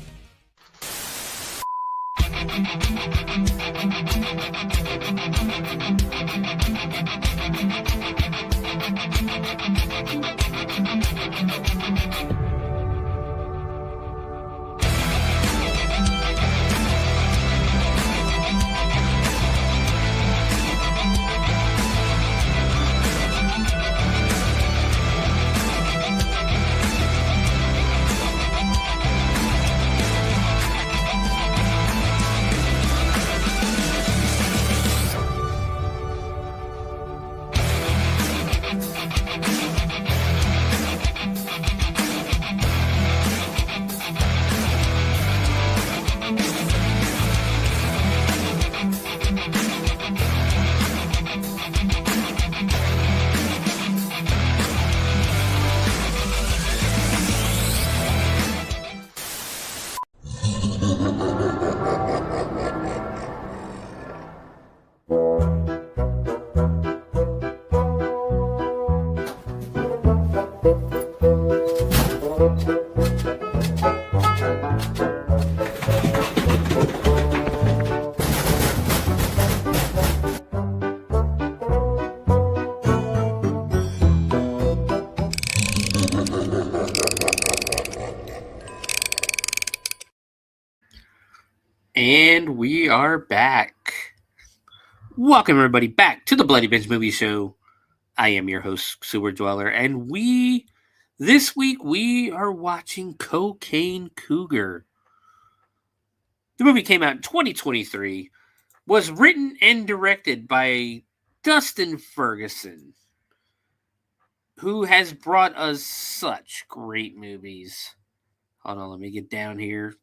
And we are back. Welcome, everybody, back to the Bloody Binge Movie Show. I am your host, Sewer Dweller, and this week, we are watching Cocaine Cougar. The movie came out in 2023, was written and directed by Dustin Ferguson, who has brought us such great movies. Hold on, let me get down here.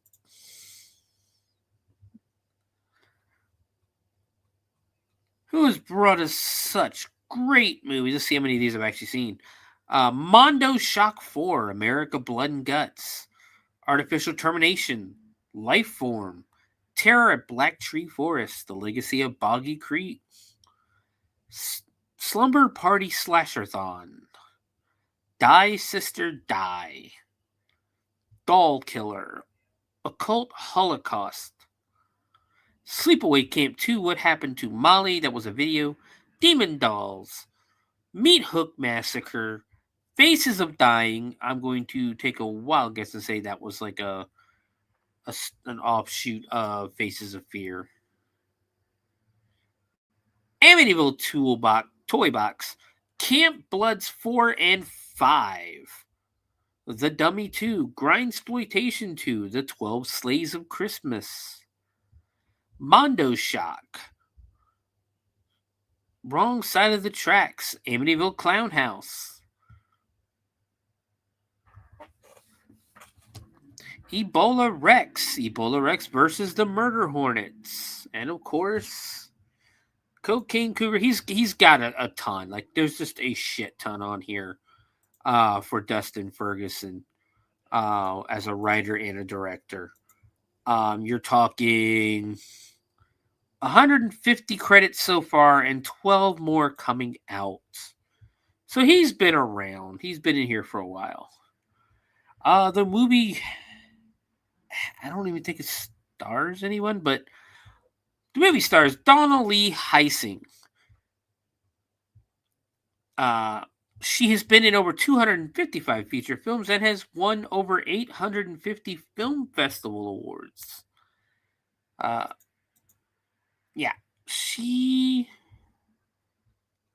Who has brought us such great movies? Let's see how many of these I've actually seen. Mondo Shock 4, America Blood and Guts, Artificial Termination, Life Form, Terror at Black Tree Forest, The Legacy of Boggy Creek, Slumber Party Slasherthon, Die Sister Die, Doll Killer, Occult Holocaust, Sleepaway Camp 2, What Happened to Molly, that was a video, Demon Dolls, Meat Hook Massacre, Faces of Dying. I'm going to take a wild guess and say that was like an offshoot of Faces of Fear. Amityville Toy Box, Camp Bloods 4 and 5, The Dummy 2, Grindsploitation 2, The 12 Slays of Christmas, Mondo Shock, Wrong Side of the Tracks, Amityville Clown House, Ebola Rex versus the Murder Hornets, and of course, Cocaine Cougar. He's got a ton. Like, there's just a shit ton on here for Dustin Ferguson as a writer and a director. You're talking 150 credits so far and 12 more coming out. So he's been around. He's been in here for a while. The movie, I don't even think it stars anyone, but the movie stars Donna Lee Heising. She has been in over 255 feature films and has won over 850 film festival awards. Yeah, she...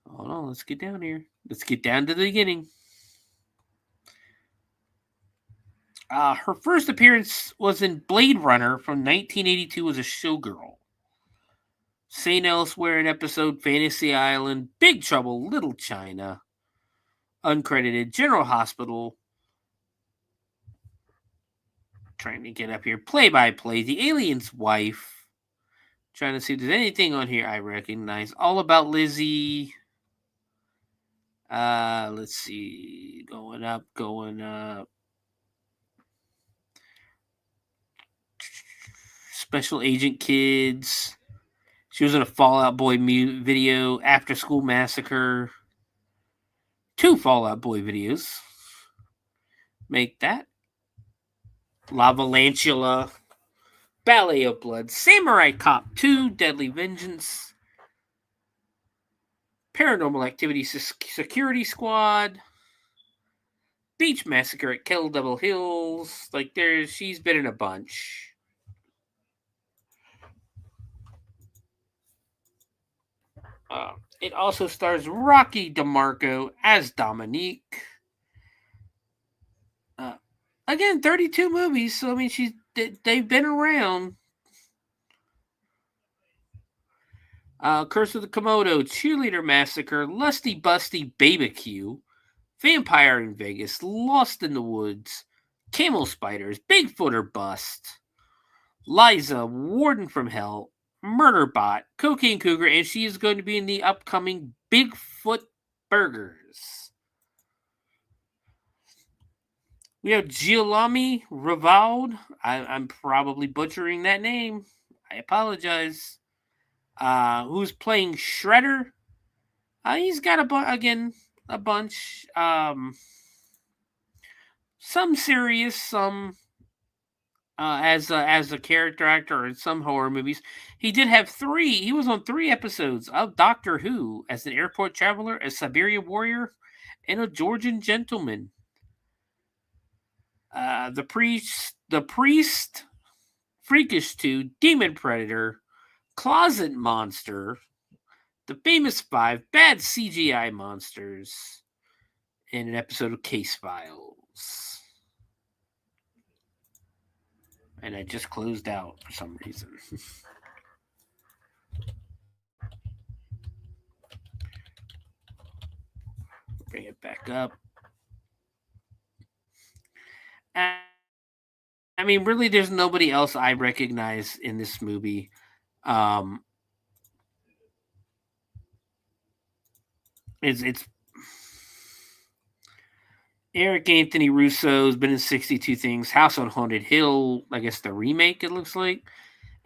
Hold on, let's get down here. Let's get down to the beginning. Her first appearance was in Blade Runner from 1982 as a showgirl. St. Elsewhere in episode Fantasy Island, Big Trouble, Little China, uncredited, General Hospital. Trying to get up here. Play-by-play, The Alien's Wife. Trying to see if there's anything on here I recognize. All About Lizzie. Let's see. Going up. Special Agent Kids. She was in a Fall Out Boy video. After School Massacre. 2 Fall Out Boy videos. Make that. Lavalantula. Ballet of Blood. Samurai Cop 2. Deadly Vengeance. Paranormal Activity Security Squad. Beach Massacre at Kettle Devil Hills. Like, she's been in a bunch. It also stars Rocky DeMarco as Dominique. Again, 32 movies, so I mean, they've been around. Curse of the Komodo, Cheerleader Massacre, Lusty Busty Baby-Q, Vampire in Vegas, Lost in the Woods, Camel Spiders, Bigfoot or Bust, Liza, Warden from Hell, Murderbot, Cocaine Cougar, and she is going to be in the upcoming Bigfoot Burgers. We have Giolami Rivalde. I'm probably butchering that name. I apologize. Who's playing Shredder? He's got a bunch. Some serious, some as a character actor in some horror movies. He did have 3. He was on 3 episodes of Doctor Who as an airport traveler, a Siberia warrior, and a Georgian gentleman. The priest, Freakish 2, Demon Predator, Closet Monster, The Famous 5, Bad CGI Monsters, and an episode of Case Files. And I just closed out for some reason. Bring it back up. I mean, really, there's nobody else I recognize in this movie. It's Eric Anthony Russo's been in 62 Things, House on Haunted Hill, I guess the remake, it looks like.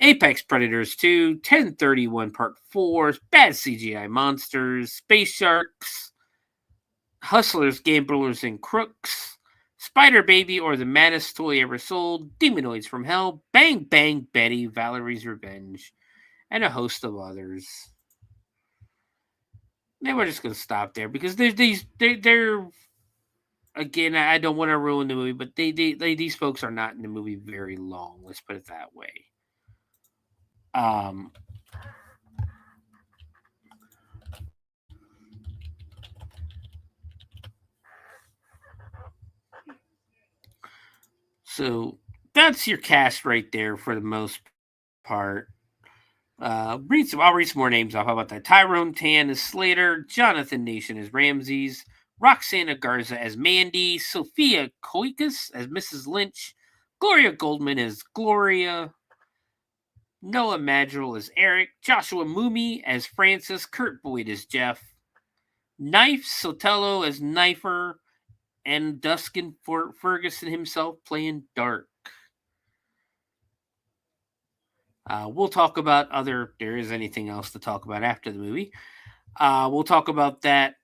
Apex Predators 2, 1031 Part 4, Bad CGI Monsters, Space Sharks, Hustlers, Gamblers, and Crooks, Spider Baby or the Maddest Toy Ever Sold, Demonoids from Hell, Bang Bang Betty, Valerie's Revenge, and a host of others. They were just going to stop there because they're again, I don't want to ruin the movie, but these folks are not in the movie very long. Let's put it that way. So that's your cast right there for the most part. I'll read some more names off. How about that? Tyrone Tan as Slater, Jonathan Nation as Ramses, Roxana Garza as Mandy, Sophia Koikis as Mrs. Lynch, Gloria Goldman as Gloria, Noah Madrigal as Eric, Joshua Moomey as Francis, Kurt Boyd as Jeff, Knife Sotelo as Knifer, and Dustin Ferguson himself playing Dark. We'll talk about there is anything else to talk about after the movie. We'll talk about that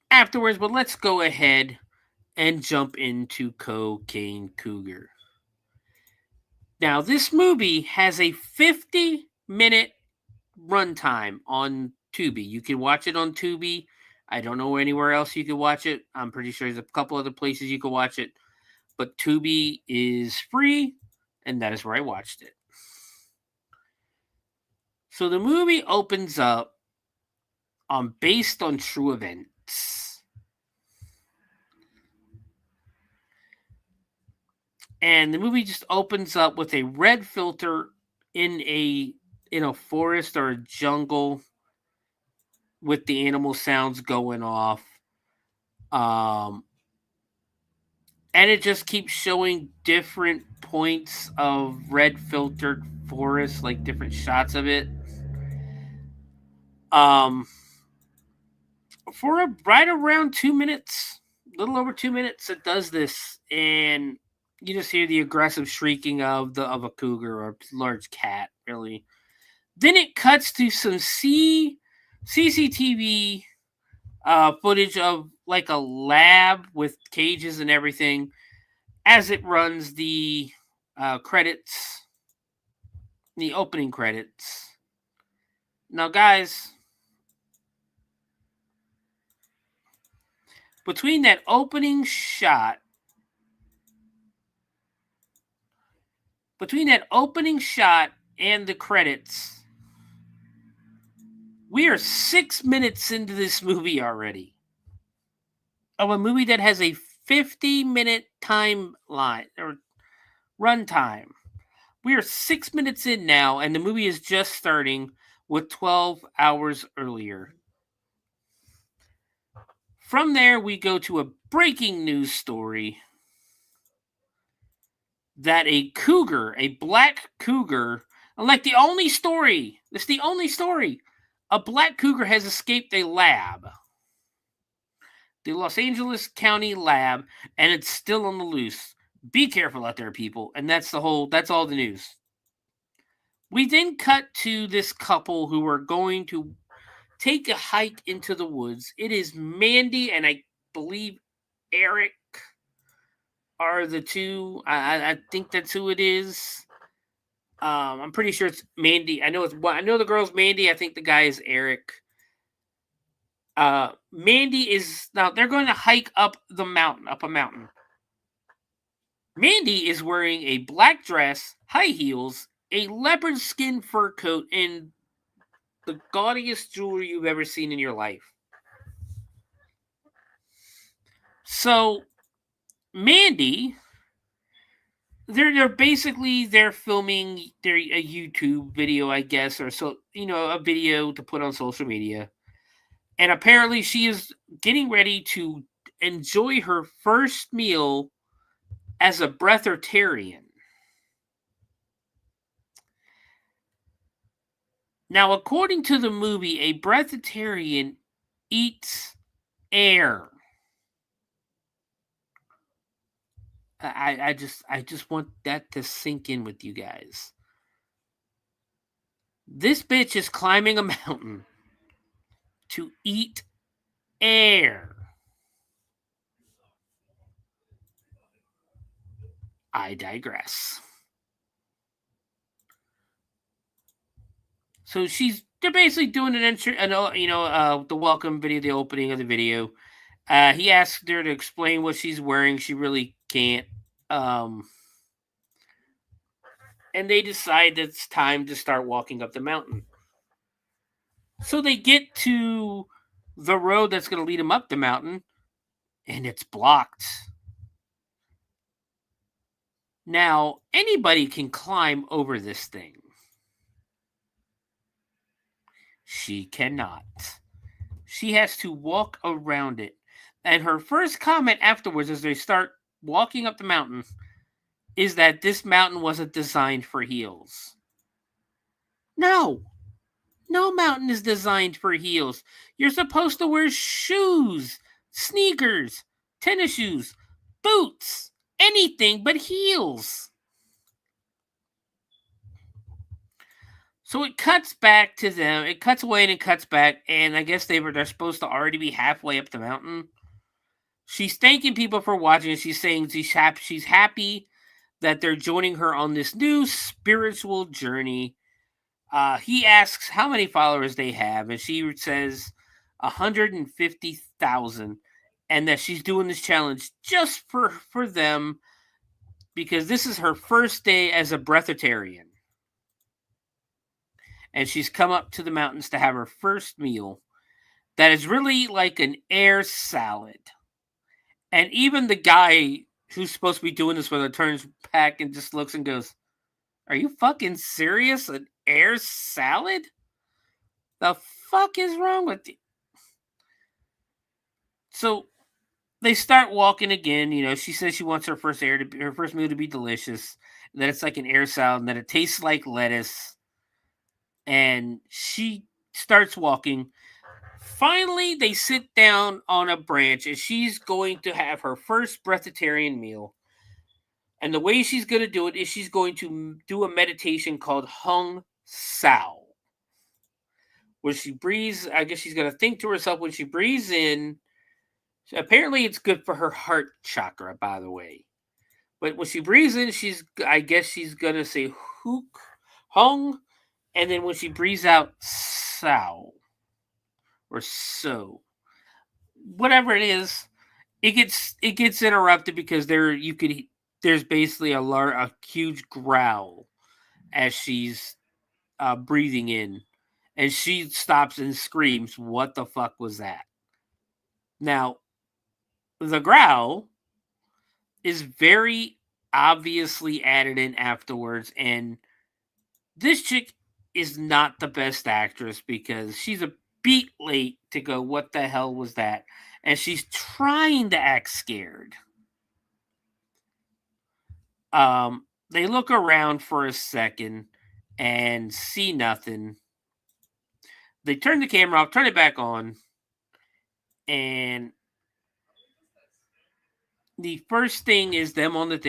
afterwards, but let's go ahead and jump into Cocaine Cougar. Now, this movie has a 50-minute runtime on Tubi. You can watch it on Tubi. I don't know anywhere else you can watch it. I'm pretty sure there's a couple other places you can watch it. But Tubi is free, and that is where I watched it. So the movie opens up based on true events. And the movie just opens up with a red filter in a forest or a jungle with the animal sounds going off. And it just keeps showing different points of red filtered forest, like different shots of it. For right around 2 minutes, a little over 2 minutes, it does this, and you just hear the aggressive shrieking of a cougar or a large cat, really. Then it cuts to some CCTV footage of like a lab with cages and everything as it runs the credits, the opening credits. Now, guys, between that opening shot and the credits, we are 6 minutes into this movie already. Of a movie that has a 50-minute timeline or runtime. We are 6 minutes in now, and the movie is just starting with 12 hours earlier. From there, we go to a breaking news story that a black cougar, it's the only story, a black cougar has escaped a lab, the Los Angeles County lab, and it's still on the loose. Be careful out there, people. And that's all the news. We then cut to this couple who are going to take a hike into the woods. It is Mandy and I believe Eric are the two. I think that's who it is. I'm pretty sure it's Mandy. I know the girl's Mandy. I think the guy is Eric. Mandy is now they're going to hike up a mountain. Mandy is wearing a black dress, high heels, a leopard skin fur coat, and the gaudiest jewelry you've ever seen in your life. So, Mandy, they're filming a YouTube video, I guess, or so, a video to put on social media. And apparently she is getting ready to enjoy her first meal as a breatharian. Now, according to the movie, a breatharian eats air. I just want that to sink in with you guys. This bitch is climbing a mountain to eat air. I digress. So they're basically doing the welcome video, the opening of the video. He asked her to explain what she's wearing. She really can't. And they decide that it's time to start walking up the mountain. So they get to the road that's going to lead them up the mountain, and it's blocked. Now, anybody can climb over this thing. She cannot. She has to walk around it. And her first comment afterwards, as they start walking up the mountain, is that this mountain wasn't designed for heels. No. No mountain is designed for heels. You're supposed to wear shoes, sneakers, tennis shoes, boots, anything but heels. So it cuts back to them. It cuts away and it cuts back, and I guess they're supposed to already be halfway up the mountain. She's thanking people for watching. She's saying she's happy that they're joining her on this new spiritual journey. He asks how many followers they have, and she says 150,000, and that she's doing this challenge just for them because this is her first day as a breatharian. And she's come up to the mountains to have her first meal that is really like an air salad. And even the guy who's supposed to be doing this with her turns back and just looks and goes, "Are you fucking serious? An air salad? The fuck is wrong with you?" So they start walking again. You know, she says she wants her first meal to be delicious, and that it's like an air salad, and that it tastes like lettuce. And she starts walking. Finally, they sit down on a branch, and she's going to have her first breatharian meal. And the way she's going to do it is she's going to do a meditation called Hung Sao, where she breathes. I guess she's going to think to herself when she breathes in. Apparently, it's good for her heart chakra, by the way. But when she breathes in, I guess she's going to say Hung. And then when she breathes out, Sao. Or so. Whatever it is, it gets interrupted because there's basically a huge growl as she's breathing in. And she stops and screams, "What the fuck was that?" Now, the growl is very obviously added in afterwards, and this chick is not the best actress because she's a beat late to go, "What the hell was that?" And she's trying to act scared. They look around for a second and see nothing. They turn the camera off, turn it back on, and the first thing is them on the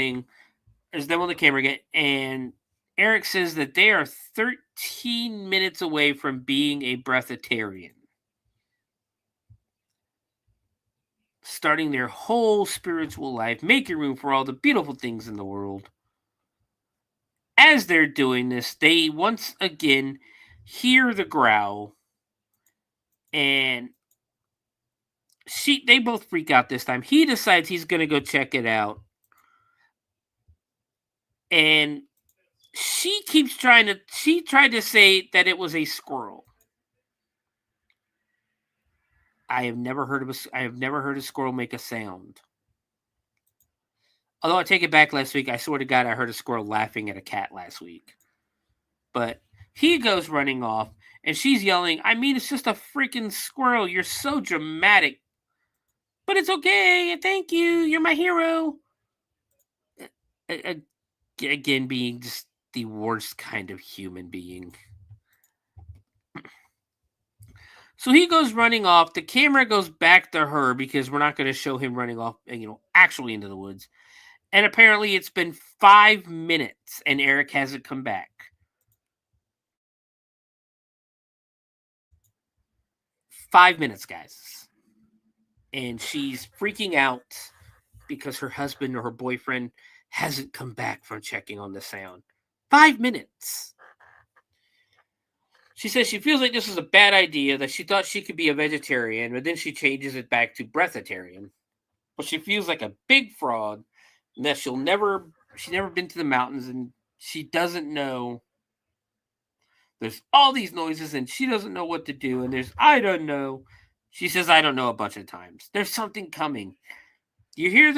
camera again, and Eric says that they are 13 minutes away from being a breatharian, starting their whole spiritual life, making room for all the beautiful things in the world. As they're doing this, they once again hear the growl, and they both freak out this time. He decides he's going to go check it out, and she tried to say that it was a squirrel. I have never heard a squirrel make a sound. Although I take it back, last week, I swear to God, I heard a squirrel laughing at a cat last week. But he goes running off, and she's yelling, "I mean, it's just a freaking squirrel. You're so dramatic." "But it's okay. Thank you. You're my hero." Again, being just the worst kind of human being. So he goes running off. The camera goes back to her because we're not going to show him running off, actually into the woods. And apparently it's been 5 minutes and Eric hasn't come back. 5 minutes, guys. And she's freaking out because her husband or her boyfriend hasn't come back from checking on the sound. 5 minutes. She says she feels like this is a bad idea, that she thought she could be a vegetarian, but then she changes it back to breatharian. But she feels like a big fraud, and that she's never been to the mountains, and she doesn't know. There's all these noises, and she doesn't know what to do, and I don't know. She says, "I don't know," a bunch of times. There's something coming. You hear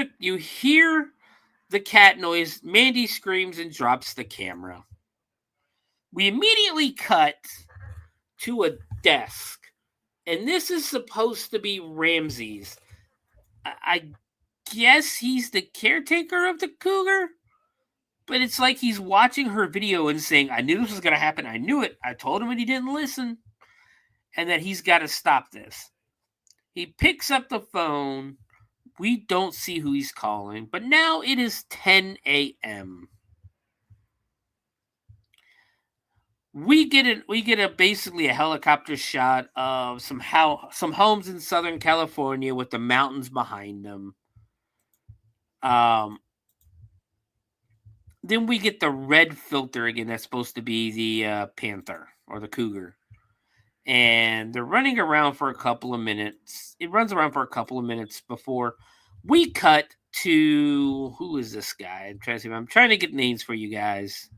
the cat noise, Mandy screams and drops the camera. We immediately cut to a desk, and this is supposed to be Ramsey's. I guess he's the caretaker of the Cougar, but it's like he's watching her video and saying, I knew this was going to happen. I knew it. I told him and he didn't listen. And that he's got to stop this. He picks up the phone. We don't see who he's calling, but now it is 10 a.m. We get basically a helicopter shot of some homes in Southern California with the mountains behind them. Then we get the red filter again. That's supposed to be the panther or the cougar, and they're running around for a couple of minutes. It runs around for a couple of minutes before we cut to who is this guy? I'm trying to get names for you guys.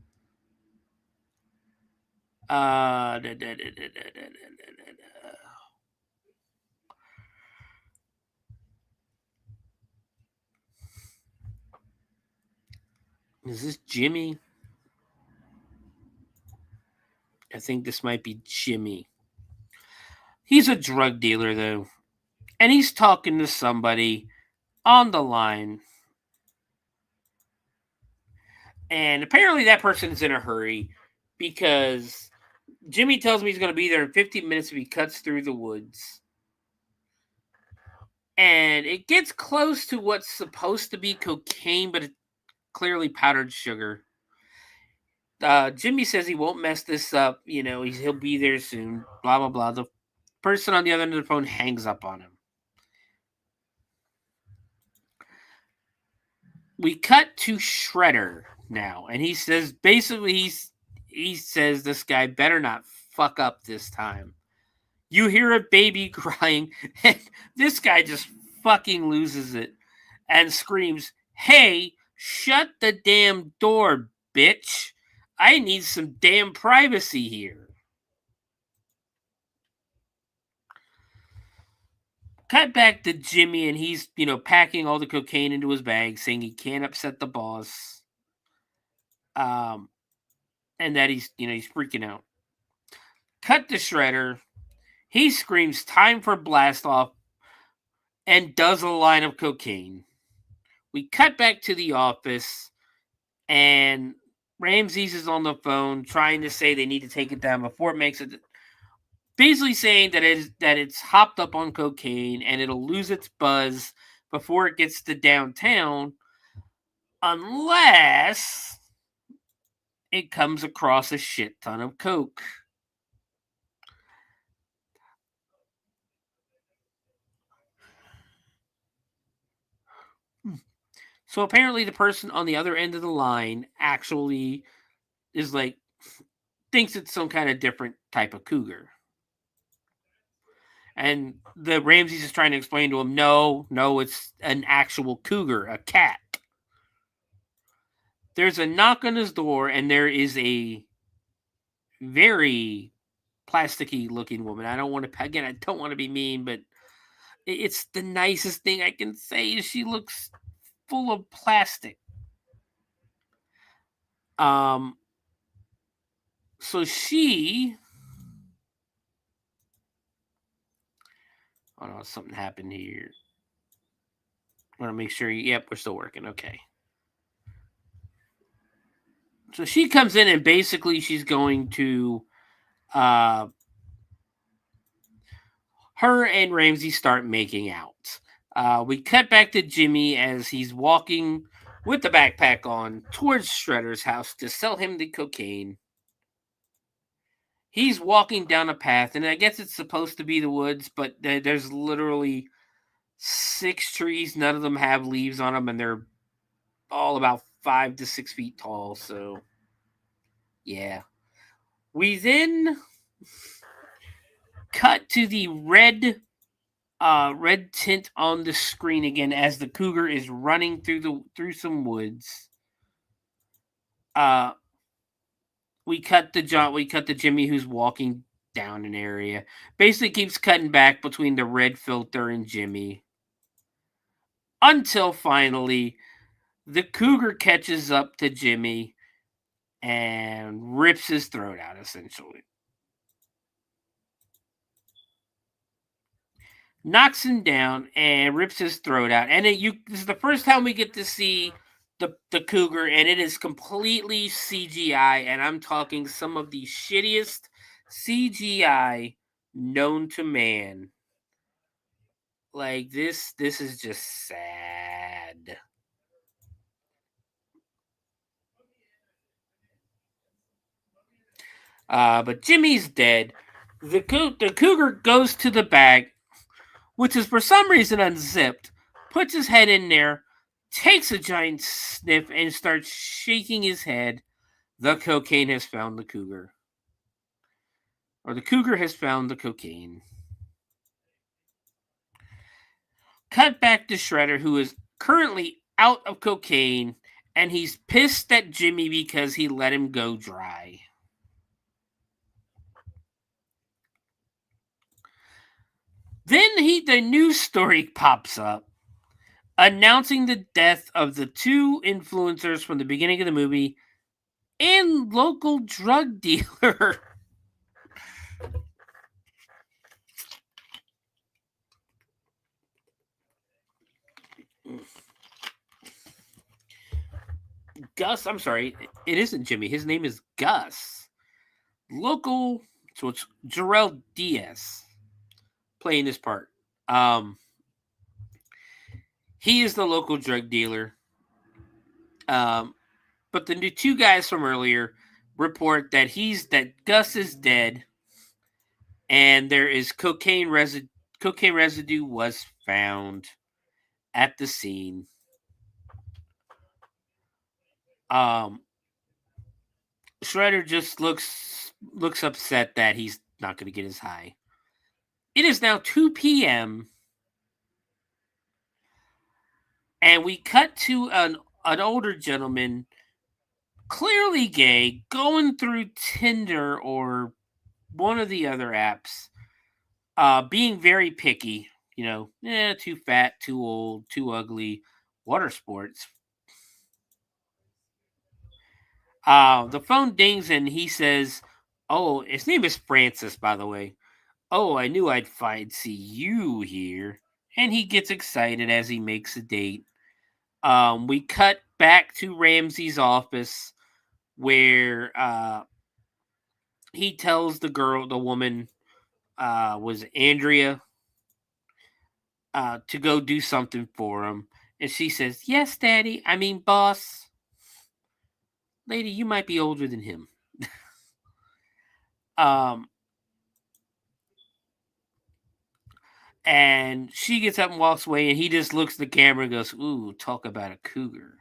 Is this Jimmy? I think this might be Jimmy. He's a drug dealer, though. And he's talking to somebody on the line. And apparently that person is in a hurry because Jimmy tells me he's going to be there in 15 minutes if he cuts through the woods. And it gets close to what's supposed to be cocaine, but it's clearly powdered sugar. Jimmy says he won't mess this up. You know, he'll be there soon. Blah, blah, blah. The person on the other end of the phone hangs up on him. We cut to Shredder now. And he says, basically, he says this guy better not fuck up this time. You hear a baby crying, and this guy just fucking loses it and screams, "Hey, shut the damn door, bitch. I need some damn privacy here." Cut back to Jimmy, and he's, packing all the cocaine into his bag, saying he can't upset the boss. And that he's freaking out. Cut to Shredder. He screams, "Time for blast off," and does a line of cocaine. We cut back to the office, and Ramses is on the phone trying to say they need to take it down before it makes it. Basically saying that it's hopped up on cocaine and it'll lose its buzz before it gets to downtown, unless it comes across a shit ton of coke. So apparently the person on the other end of the line actually is thinks it's some kind of different type of cougar. And the Ramses is trying to explain to him, no, it's an actual cougar, a cat. There's a knock on his door, and there is a very plasticky looking woman. I don't want to be mean, but it's the nicest thing I can say is she looks full of plastic. So she... Oh no, something happened here. I want to make sure. Yep, we're still working. Okay. So she comes in and basically she's going to... her and Ramsey start making out. We cut back to Jimmy as he's walking with the backpack on towards Shredder's house to sell him the cocaine. He's walking down a path, and I guess it's supposed to be the woods, but there's literally 6 trees. None of them have leaves on them, and they're all about 5 to 6 feet tall. So, yeah. We then cut to the red tint on the screen again as the cougar is running through some woods. We cut to Jimmy who's walking down an area. Basically keeps cutting back between the red filter and Jimmy. Until finally The Cougar catches up to Jimmy and rips his throat out, essentially. Knocks him down and rips his throat out. And this is the first time we get to see the Cougar, and it is completely CGI. And I'm talking some of the shittiest CGI known to man. Like, this is just sad. But Jimmy's dead. The Cougar goes to the bag, which is for some reason unzipped, puts his head in there, takes a giant sniff, and starts shaking his head. The cocaine has found the Cougar. Or the Cougar has found the cocaine. Cut back to Shredder, who is currently out of cocaine, and he's pissed at Jimmy because he let him go dry. Then the news story pops up announcing the death of the two influencers from the beginning of the movie and local drug dealer. Gus, I'm sorry, it isn't Jimmy. His name is Gus. So it's Jarrell Diaz playing this part. He is the local drug dealer. But the two guys from earlier report that Gus is dead, and there is cocaine residue. Cocaine residue was found at the scene. Shredder just looks upset that he's not going to get his high. It is now 2 p.m. and we cut to an older gentleman, clearly gay, going through Tinder or one of the other apps, being very picky. Too fat, too old, too ugly, water sports. The phone dings and he says, "Oh, his name is Francis, by the way. Oh, I knew I'd see you here." And he gets excited as he makes a date. We cut back to Ramsey's office where he tells the woman, was Andrea, to go do something for him. And she says, "Yes, Daddy. I mean, boss. Lady, you might be older than him." And she gets up and walks away, and he just looks at the camera and goes, "Ooh, talk about a cougar."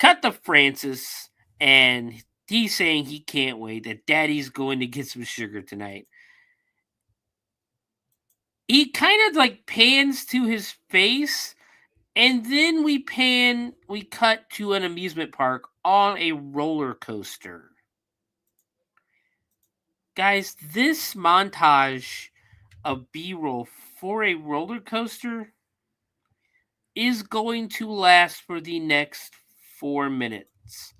Cut to Francis, and he's saying he can't wait, that Daddy's going to get some sugar tonight. He kind of like pans to his face, and then we cut to an amusement park on a roller coaster. Guys, this montage of B-roll for a roller coaster is going to last for the next 4 minutes.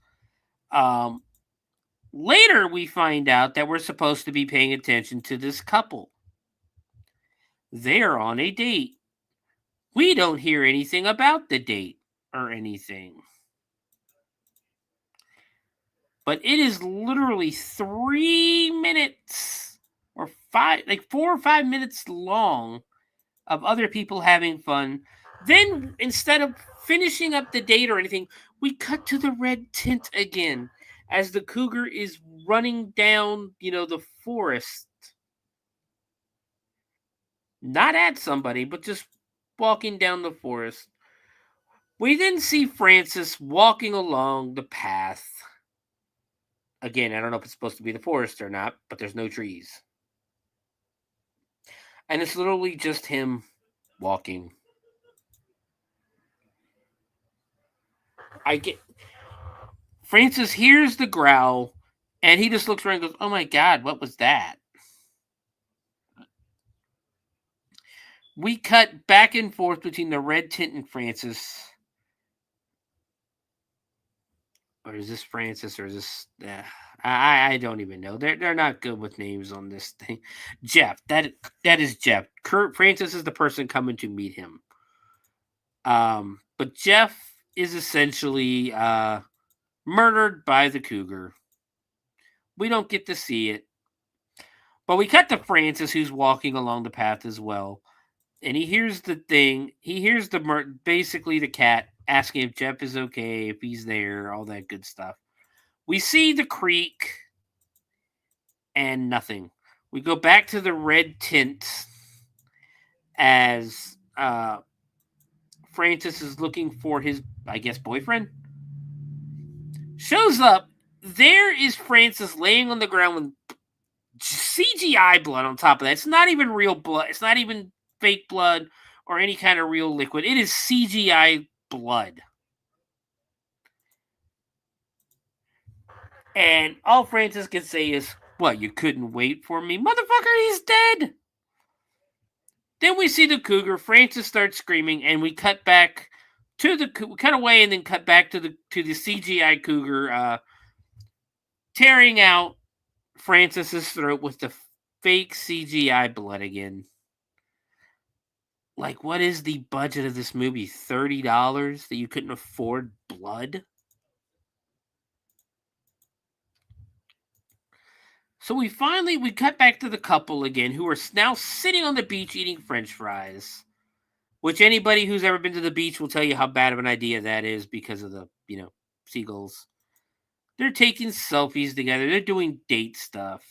Later, we find out that we're supposed to be paying attention to this couple. They're on a date. We don't hear anything about the date or anything. But it is literally 3 minutes or 4 or 5 minutes long of other people having fun. Then, instead of finishing up the date or anything, we cut to the red tent again as the cougar is running down, the forest. Not at somebody, but just walking down the forest. We then see Francis walking along the path. Again, I don't know if it's supposed to be the forest or not, but there's no trees. And it's literally just him walking. Francis hears the growl, and he just looks around and goes, "Oh my God, what was that?" We cut back and forth between the red tent and Francis. or is this Francis, or is this? I don't even know. They're not good with names on this thing. Jeff, that is Jeff. Francis is the person coming to meet him. But Jeff is essentially murdered by the Cougar. We don't get to see it, but we cut to Francis, who's walking along the path as well, and he hears the thing. He hears basically the cat asking if Jeff is okay, if he's there, all that good stuff. We see the creek and nothing. We go back to the red tent as Francis is looking for his, I guess, boyfriend. Shows up. There is Francis laying on the ground with CGI blood on top of that. It's not even real blood. It's not even fake blood or any kind of real liquid. It is CGI blood. And all Francis can say is, "What, you couldn't wait for me? Motherfucker, he's dead!" Then we see the Cougar. Francis starts screaming, and we cut back to we cut away and then cut back to the CGI Cougar tearing out Francis's throat with the fake CGI blood again. Like, what is the budget of this movie? $30 that you couldn't afford blood? So we cut back to the couple again, who are now sitting on the beach eating French fries. Which anybody who's ever been to the beach will tell you how bad of an idea that is because of the, seagulls. They're taking selfies together. They're doing date stuff.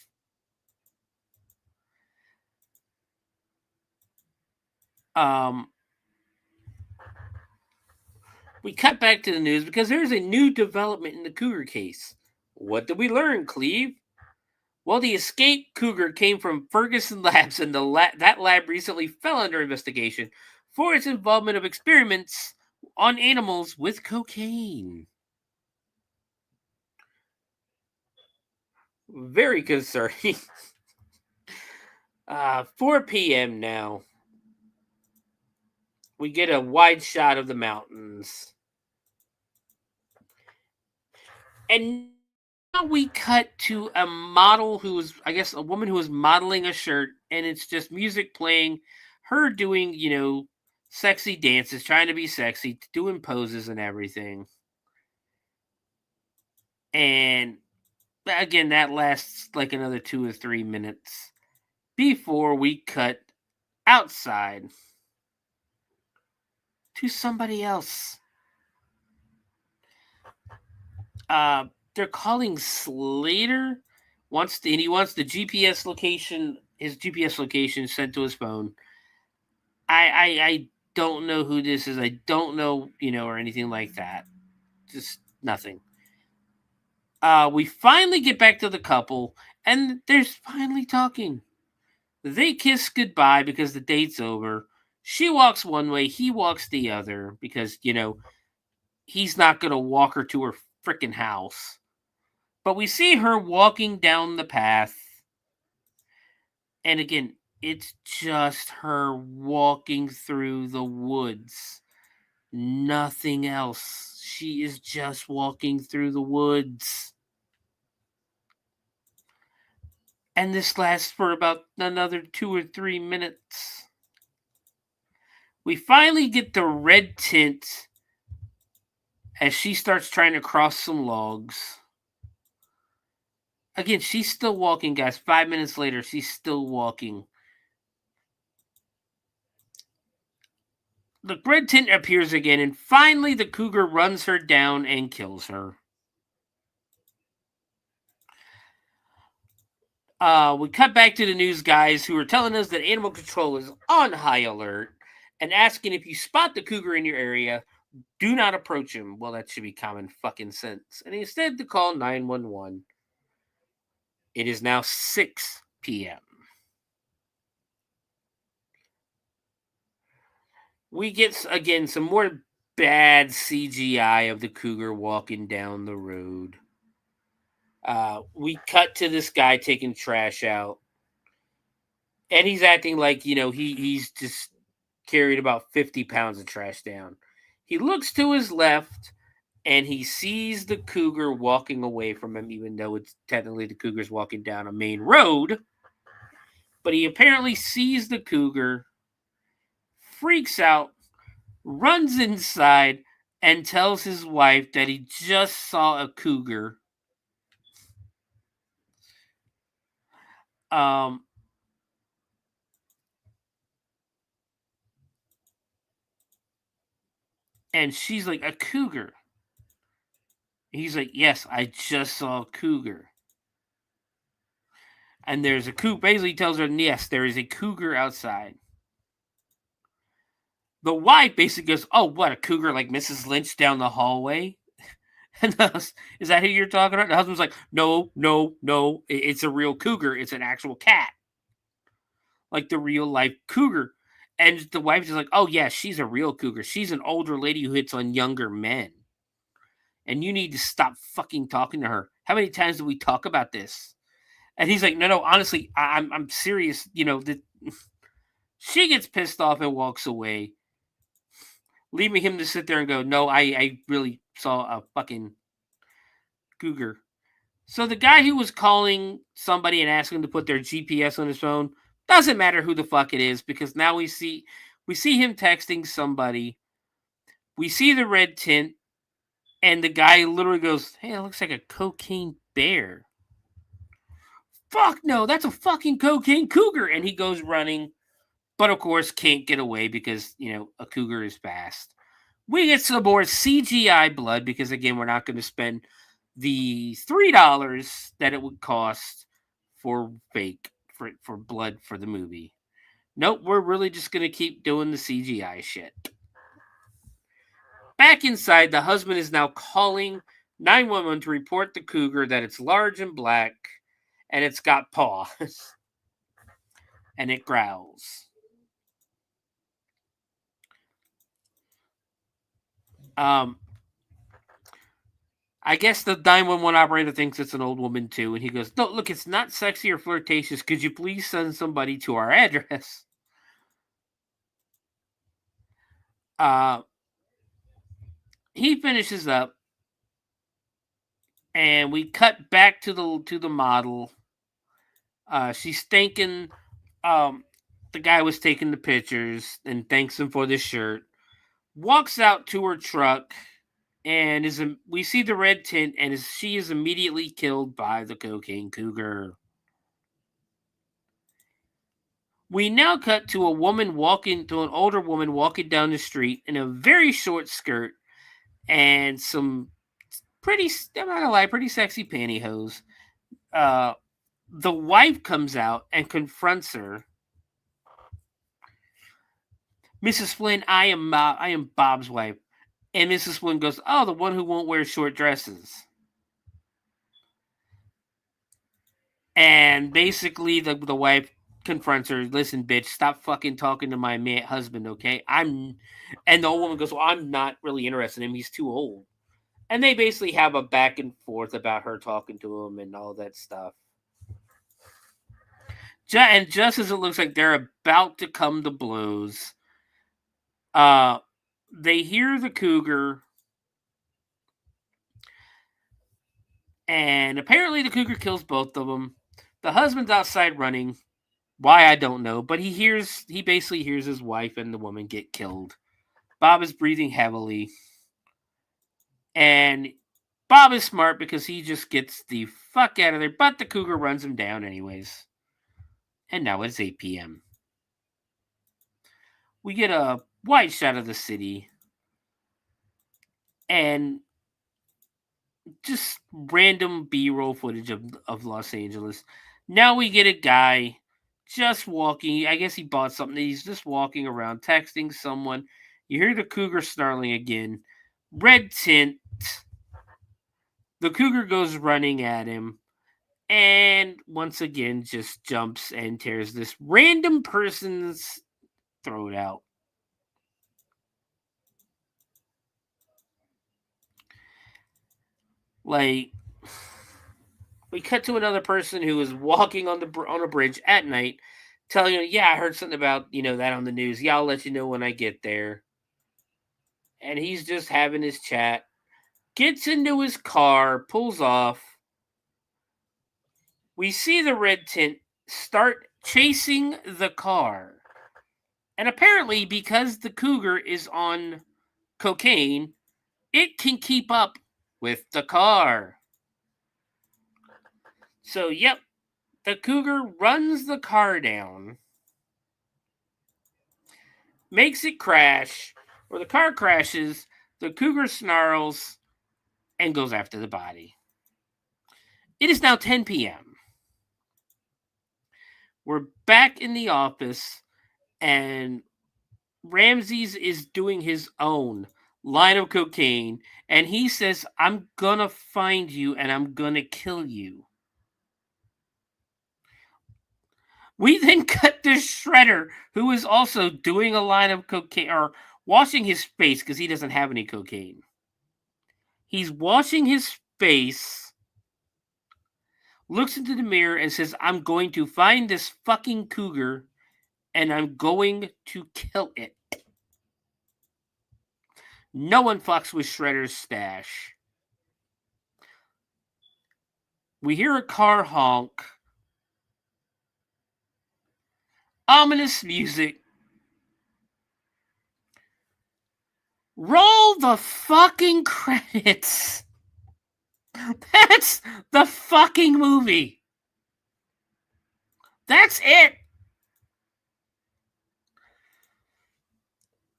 We cut back to the news because there's a new development in the Cougar case. What did we learn, Cleve? Well, the escaped Cougar came from Ferguson Labs, and that lab recently fell under investigation for its involvement of experiments on animals with cocaine. Very concerning. 4 p.m. now. We get a wide shot of the mountains. And now we cut to a model who was, I guess, a woman who was modeling a shirt, and it's just music playing, her doing, sexy dances, trying to be sexy, doing poses and everything. And again, that lasts like another 2 or 3 minutes before we cut outside to somebody else. They're calling Slater. He wants the GPS location, his GPS location sent to his phone. I don't know who this is. I don't know, or anything like that. Just nothing. We finally get back to the couple, and they're finally talking. They kiss goodbye because the date's over. She walks one way, he walks the other because, he's not going to walk her to her freaking house. But we see her walking down the path. And again, it's just her walking through the woods. Nothing else. She is just walking through the woods. And this lasts for about another 2 or 3 minutes. We finally get the red tint as she starts trying to cross some logs. Again, she's still walking, guys. 5 minutes later, she's still walking. The red tint appears again, and finally the Cougar runs her down and kills her. We cut back to the news guys who are telling us that Animal Control is on high alert and asking if you spot the Cougar in your area, do not approach him. Well, that should be common fucking sense. And instead to call 911. It is now 6 p.m. We get, again, some more bad CGI of the Cougar walking down the road. We cut to this guy taking trash out. And he's acting like, he's just carried about 50 pounds of trash down. He looks to his left, and he sees the cougar walking away from him, even though it's technically the cougar's walking down a main road. But he apparently sees the cougar, freaks out, runs inside, and tells his wife that he just saw a cougar. And she's like, a cougar? He's like, yes, I just saw a cougar. And there's a cougar. Basically tells her, yes, there is a cougar outside. The wife basically goes, oh, what, a cougar like Mrs. Lynch down the hallway? And is that who you're talking about? The husband's like, no, it's a real cougar. It's an actual cat. Like the real life cougar. And the wife's just like, oh, yeah, she's a real cougar. She's an older lady who hits on younger men. And you need to stop fucking talking to her. How many times do we talk about this? And he's like, no, honestly, I'm serious. She gets pissed off and walks away, leaving him to sit there and go, no, I really saw a fucking cougar. So the guy who was calling somebody and asking to put their GPS on his phone, doesn't matter who the fuck it is, because now we see him texting somebody. We see the red tint, and the guy literally goes, hey, it looks like a cocaine bear. Fuck no, that's a fucking cocaine cougar. And he goes running, but of course can't get away because, a cougar is fast. We get some more CGI blood because, again, we're not going to spend the $3 that it would cost for for blood for the movie. Nope, we're really just going to keep doing the CGI shit. Back inside, the husband is now calling 911 to report the cougar that it's large and black and it's got paws and it growls. I guess the 911 operator thinks it's an old woman too, and he goes, no, look, it's not sexy or flirtatious. Could you please send somebody to our address? He finishes up, and we cut back to the model. She's thanking the guy was taking the pictures and thanks him for the shirt. Walks out to her truck, and we see the red tint, and she is immediately killed by the cocaine cougar. We now cut to an older woman walking down the street in a very short skirt and some pretty sexy pantyhose. The wife comes out and confronts her. Mrs. Flynn, I am Bob's wife. And Mrs. Flynn goes, oh, the one who won't wear short dresses. And basically the wife confronts her, listen, bitch, stop fucking talking to my husband, okay? And the old woman goes, well, I'm not really interested in him. He's too old. And they basically have a back and forth about her talking to him and all that stuff. And just as it looks like they're about to come to blows, they hear the cougar, and apparently the cougar kills both of them. The husband's outside running. Why, I don't know, but he basically hears his wife and the woman get killed. Bob is breathing heavily, and Bob is smart because he just gets the fuck out of there, but the cougar runs him down anyways. And now it's 8 p.m. We get a wide shot of the city and just random B-roll footage of Los Angeles. Now we get a guy just walking. I guess he bought something. He's just walking around, texting someone. You hear the cougar snarling again. Red tint. The cougar goes running at him. And once again, just jumps and tears this random person's throat out. Like, we cut to another person who is walking on a bridge at night, telling you, yeah, I heard something about, that on the news. Yeah, I'll let you know when I get there. And he's just having his chat, gets into his car, pulls off. We see the red tint start chasing the car. And apparently, because the Cougar is on cocaine, it can keep up with the car. So, yep, the Cougar runs the car down, makes it crash, or the car crashes, the Cougar snarls, and goes after the body. It is now 10 p.m. We're back in the office, and Ramses is doing his own line of cocaine, and he says, I'm gonna find you and I'm gonna kill you. We then cut to Shredder, who is also doing a line of cocaine, or washing his face because he doesn't have any cocaine. He's washing his face, looks into the mirror and says, I'm going to find this fucking cougar and I'm going to kill it. No one fucks with Shredder's stash. We hear a car honk. Ominous music. Roll the fucking credits. That's the fucking movie. That's it.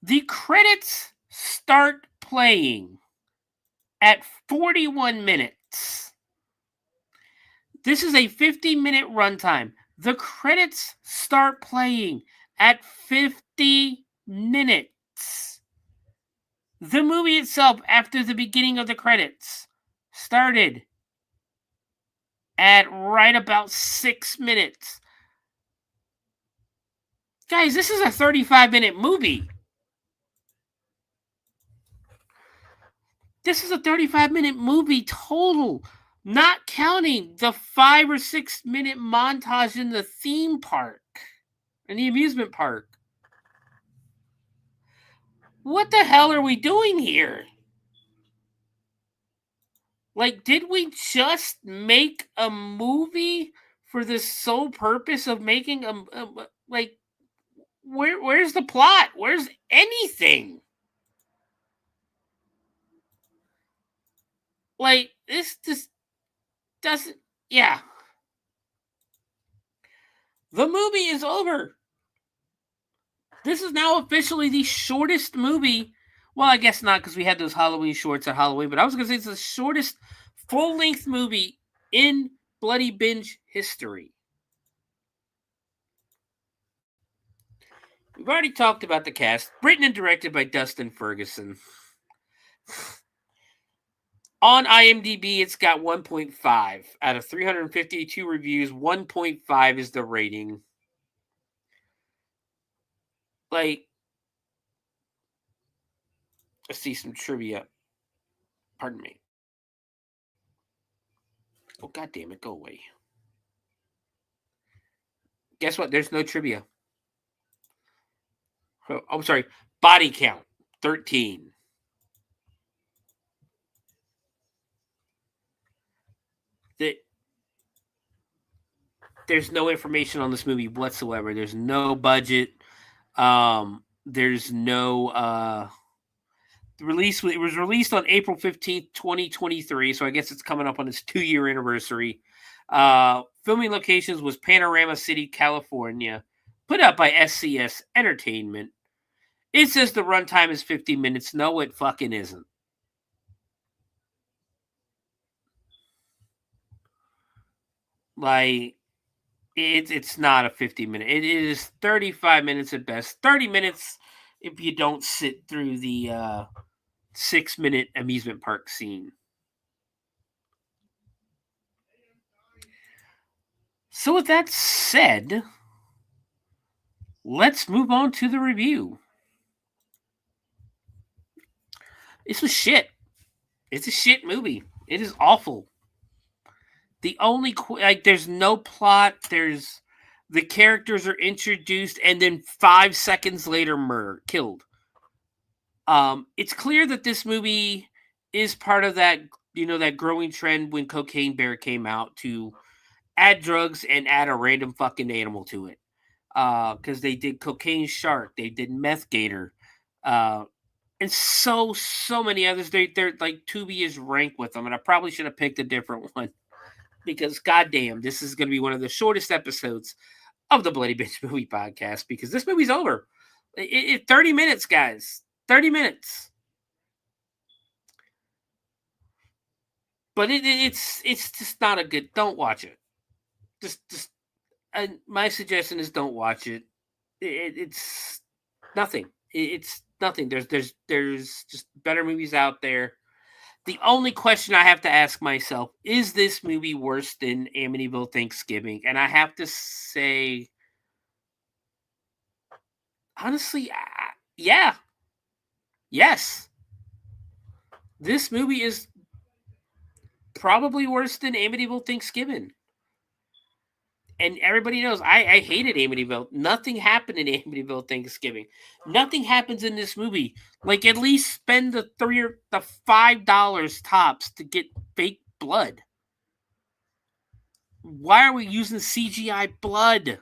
The credits start playing at 41 minutes. This is a 50-minute runtime. The credits start playing at 50 minutes. The movie itself, after the beginning of the credits, started at right about 6 minutes. Guys, this is a 35-minute movie. This is a 35-minute movie total, not counting the 5 or 6 minute montage in the theme park and the amusement park. What the hell are we doing here? Like, did we just make a movie for the sole purpose of making where's the plot? Where's anything? Like, this just doesn't... Yeah. The movie is over. This is now officially the shortest movie. Well, I guess not, because we had those Halloween shorts at Halloween, but I was going to say it's the shortest full-length movie in Bloody Binge history. We've already talked about the cast. Written and directed by Dustin Ferguson. On IMDb, it's got 1.5. Out of 352 reviews, 1.5 is the rating. Like, let's see some trivia. Pardon me. Oh, God damn it, go away. Guess what? There's no trivia. Oh, I'm sorry. Body count, 13. There's no information on this movie whatsoever. There's no budget. There's no release. It was released on April 15th, 2023. So I guess it's coming up on its 2-year anniversary. Filming locations was Panorama City, California. Put out by SCS Entertainment. It says the runtime is 50 minutes. No, it fucking isn't. Like, it's not a 50-minute. It is 35 minutes at best. 30 minutes if you don't sit through the 6-minute amusement park scene. So with that said, let's move on to the review. This was shit. It's a shit movie. It is awful. The only, there's no plot. There's, the characters are introduced and then 5 seconds later killed. It's clear that this movie is part of that, that growing trend when Cocaine Bear came out to add drugs and add a random fucking animal to it. Because they did Cocaine Shark, they did Meth Gator, and so many others. They're like Tubi is ranked with them, and I probably should have picked a different one because goddamn, this is going to be one of the shortest episodes of the Bloody Binge Movie Podcast because this movie's over. 30 minutes, guys. 30 minutes. But it's just not a good. Don't watch it. Just my suggestion is don't watch it. It's nothing. It's nothing. There's just better movies out there. The only question I have to ask myself is this movie worse than Amityville Thanksgiving? And I have to say, honestly, yeah. Yes. This movie is probably worse than Amityville Thanksgiving. And everybody knows I hated Amityville. Nothing happened in Amityville Thanksgiving. Nothing happens in this movie. Like, at least spend the $3 or the $5 tops to get fake blood. Why are we using CGI blood?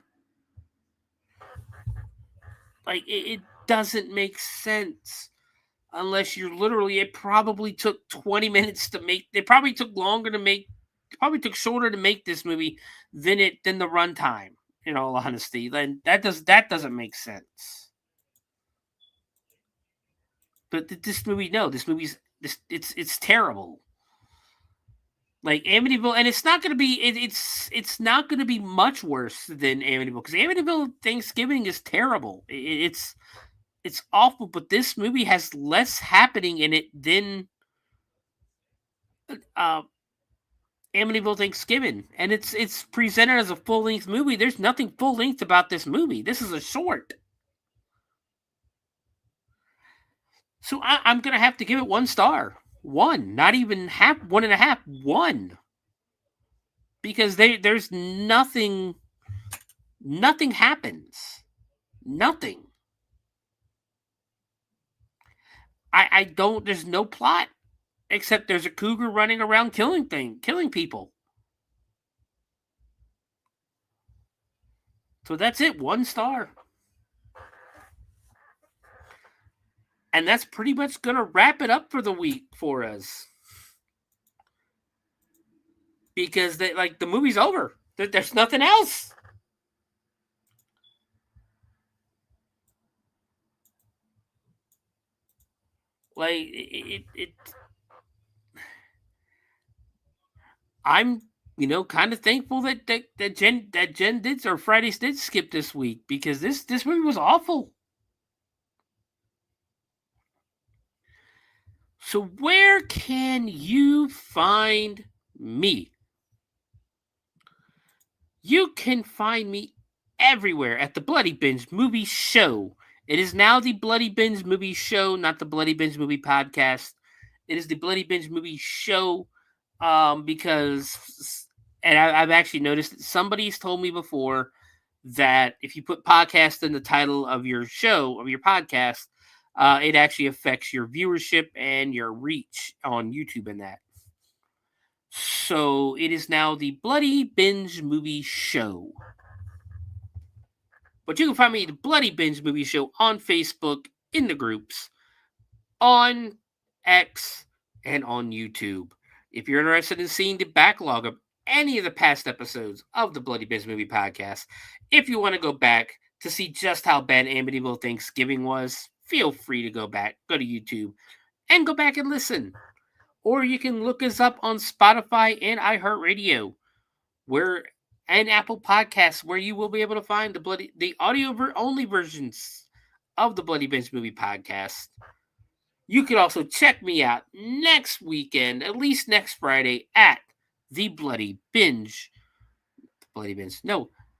Like, it doesn't make sense. Unless you're literally, it probably took 20 minutes to make. It probably took longer to make. It probably took shorter to make this movie than the runtime. In all honesty, then that doesn't make sense. But this movie's it's terrible. Like Amityville, and it's not going to be. It's not going to be much worse than Amityville because Amityville Thanksgiving is terrible. It's awful, but this movie has less happening in it than Amityville Thanksgiving, and it's presented as a full-length movie. There's nothing full-length about this movie. This is a short. So I'm going to have to give it 1 star. 1, not even half, 1.5, 1. Because there's nothing happens. Nothing. There's no plot. Except there's a cougar running around killing people. So that's it, 1 star. And that's pretty much going to wrap it up for the week for us. Because the movie's over. There's nothing else. Like, I'm, kind of thankful that Jen did, or Fridays did skip this week because this movie was awful. So where can you find me? You can find me everywhere at the Bloody Binge Movie Show. It is now the Bloody Binge Movie Show, not the Bloody Binge Movie Podcast. It is the Bloody Binge Movie Show because, and I've actually noticed that somebody's told me before that if you put podcast in the title of your show, of your podcast, it actually affects your viewership and your reach on YouTube and that. So it is now the Bloody Binge Movie Show. But you can find me at the Bloody Binge Movie Show on Facebook, in the groups, on X, and on YouTube. If you're interested in seeing the backlog of any of the past episodes of the Bloody Binge Movie Podcast, if you want to go back to see just how bad Amityville Thanksgiving was, feel free to go back, go to YouTube, and go back and listen. Or you can look us up on Spotify and iHeartRadio, and Apple Podcasts, where you will be able to find the audio-only versions of the Bloody Binge Movie Podcast. You can also check me out next weekend, at least next Friday, at the Bloody Binge.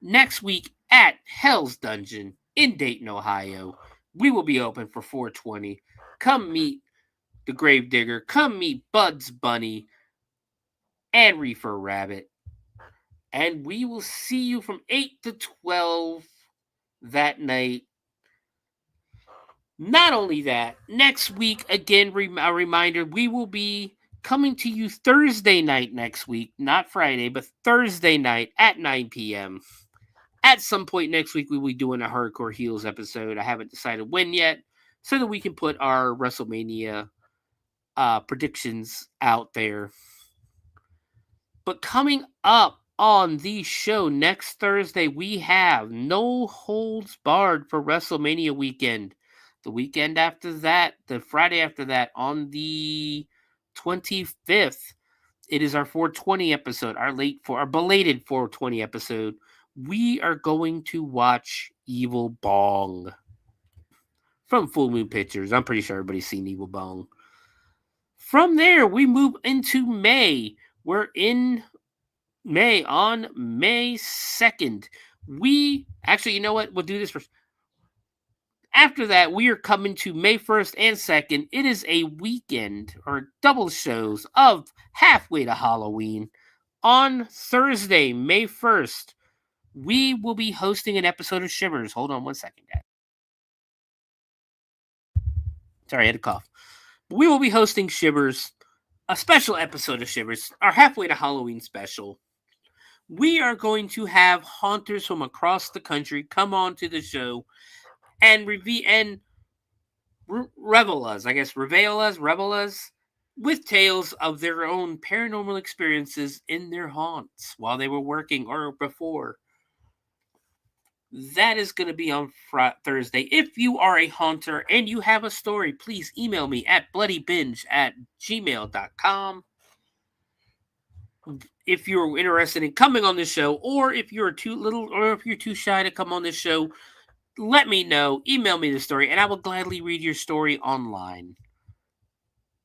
Next week at Hell's Dungeon in Dayton, Ohio. We will be open for 420. Come meet the Gravedigger. Come meet Bugs Bunny and Reefer Rabbit. And we will see you from 8 to 12 that night. Not only that, next week, again, a reminder, we will be coming to you Thursday night next week, not Friday, but Thursday night at 9 p.m. At some point next week, we will be doing a Hardcore Heels episode. I haven't decided when yet, so that we can put our WrestleMania predictions out there. But coming up on the show next Thursday, we have No Holds Barred for WrestleMania weekend. The weekend after that, the Friday after that, on the 25th, it is our 420 episode, our belated 420 episode. We are going to watch Evil Bong from Full Moon Pictures. I'm pretty sure everybody's seen Evil Bong. From there, we move into May. We're in May, on May 2nd. You know what? We'll do this first. After that, we are coming to May 1st and 2nd. It is a weekend or double shows of Halfway to Halloween. On Thursday, May 1st, we will be hosting an episode of Shivers. Hold on one second, guys. Sorry, I had a cough. We will be hosting Shivers, a special episode of Shivers, our Halfway to Halloween special. We are going to have haunters from across the country come on to the show and revel us with tales of their own paranormal experiences in their haunts while they were working or before. That is going to be on Thursday. If you are a haunter and you have a story, please email me at bloodybinge@gmail.com. If you're interested in coming on this show, or if you're too shy to come on this show, let me know. Email me the story, and I will gladly read your story online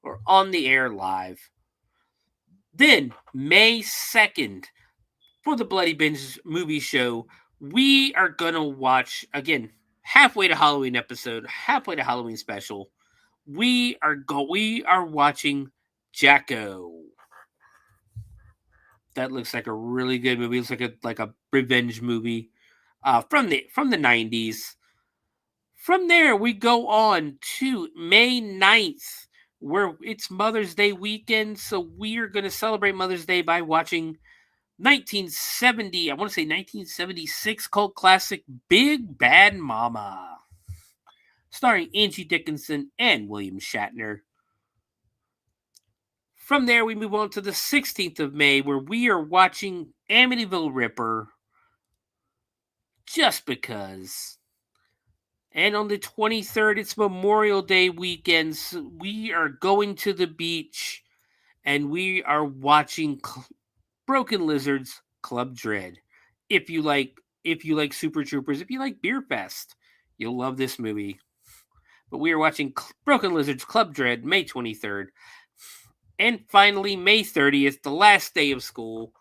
or on the air live. Then, May 2nd, for the Bloody Binge movie show, we are going to watch, again, Halfway to Halloween episode, Halfway to Halloween special. We are watching Jacko. That looks like a really good movie. It's like a revenge movie from the 90s. From there, we go on to May 9th, where it's Mother's Day weekend. So we are going to celebrate Mother's Day by watching 1976 cult classic Big Bad Mama, starring Angie Dickinson and William Shatner. From there, we move on to the 16th of May, where we are watching Amityville Ripper, just because. And on the 23rd, it's Memorial Day weekend, so we are going to the beach, and we are watching Broken Lizards Club Dread. If you like Super Troopers, if you like Beer Fest, you'll love this movie. But we are watching Broken Lizards Club Dread, May 23rd. And finally, May 30th, the last day of school,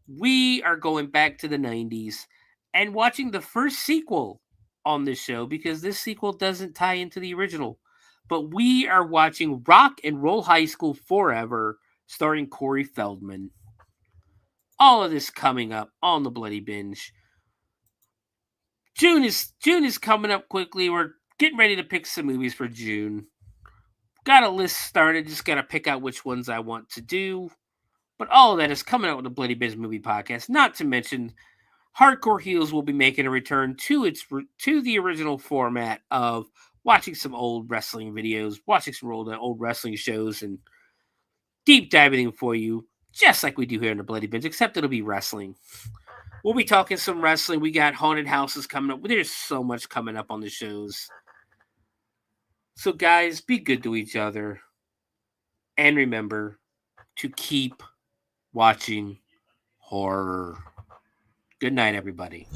we are going back to the 90s and watching the first sequel on this show, because this sequel doesn't tie into the original. But we are watching Rock and Roll High School Forever, starring Corey Feldman. All of this coming up on the Bloody Binge. June is coming up quickly. We're getting ready to pick some movies for June. Got a list started, just got to pick out which ones I want to do. But all of that is coming out with the Bloody Binge Movie Podcast. Not to mention, Hardcore Heels will be making a return to the original format of watching some old wrestling videos, watching some old wrestling shows, and deep diving for you, just like we do here in the Bloody Binge, except it'll be wrestling. We'll be talking some wrestling. We got haunted houses coming up. There's so much coming up on the shows. So guys, be good to each other. And remember to keep watching horror. Good night, everybody.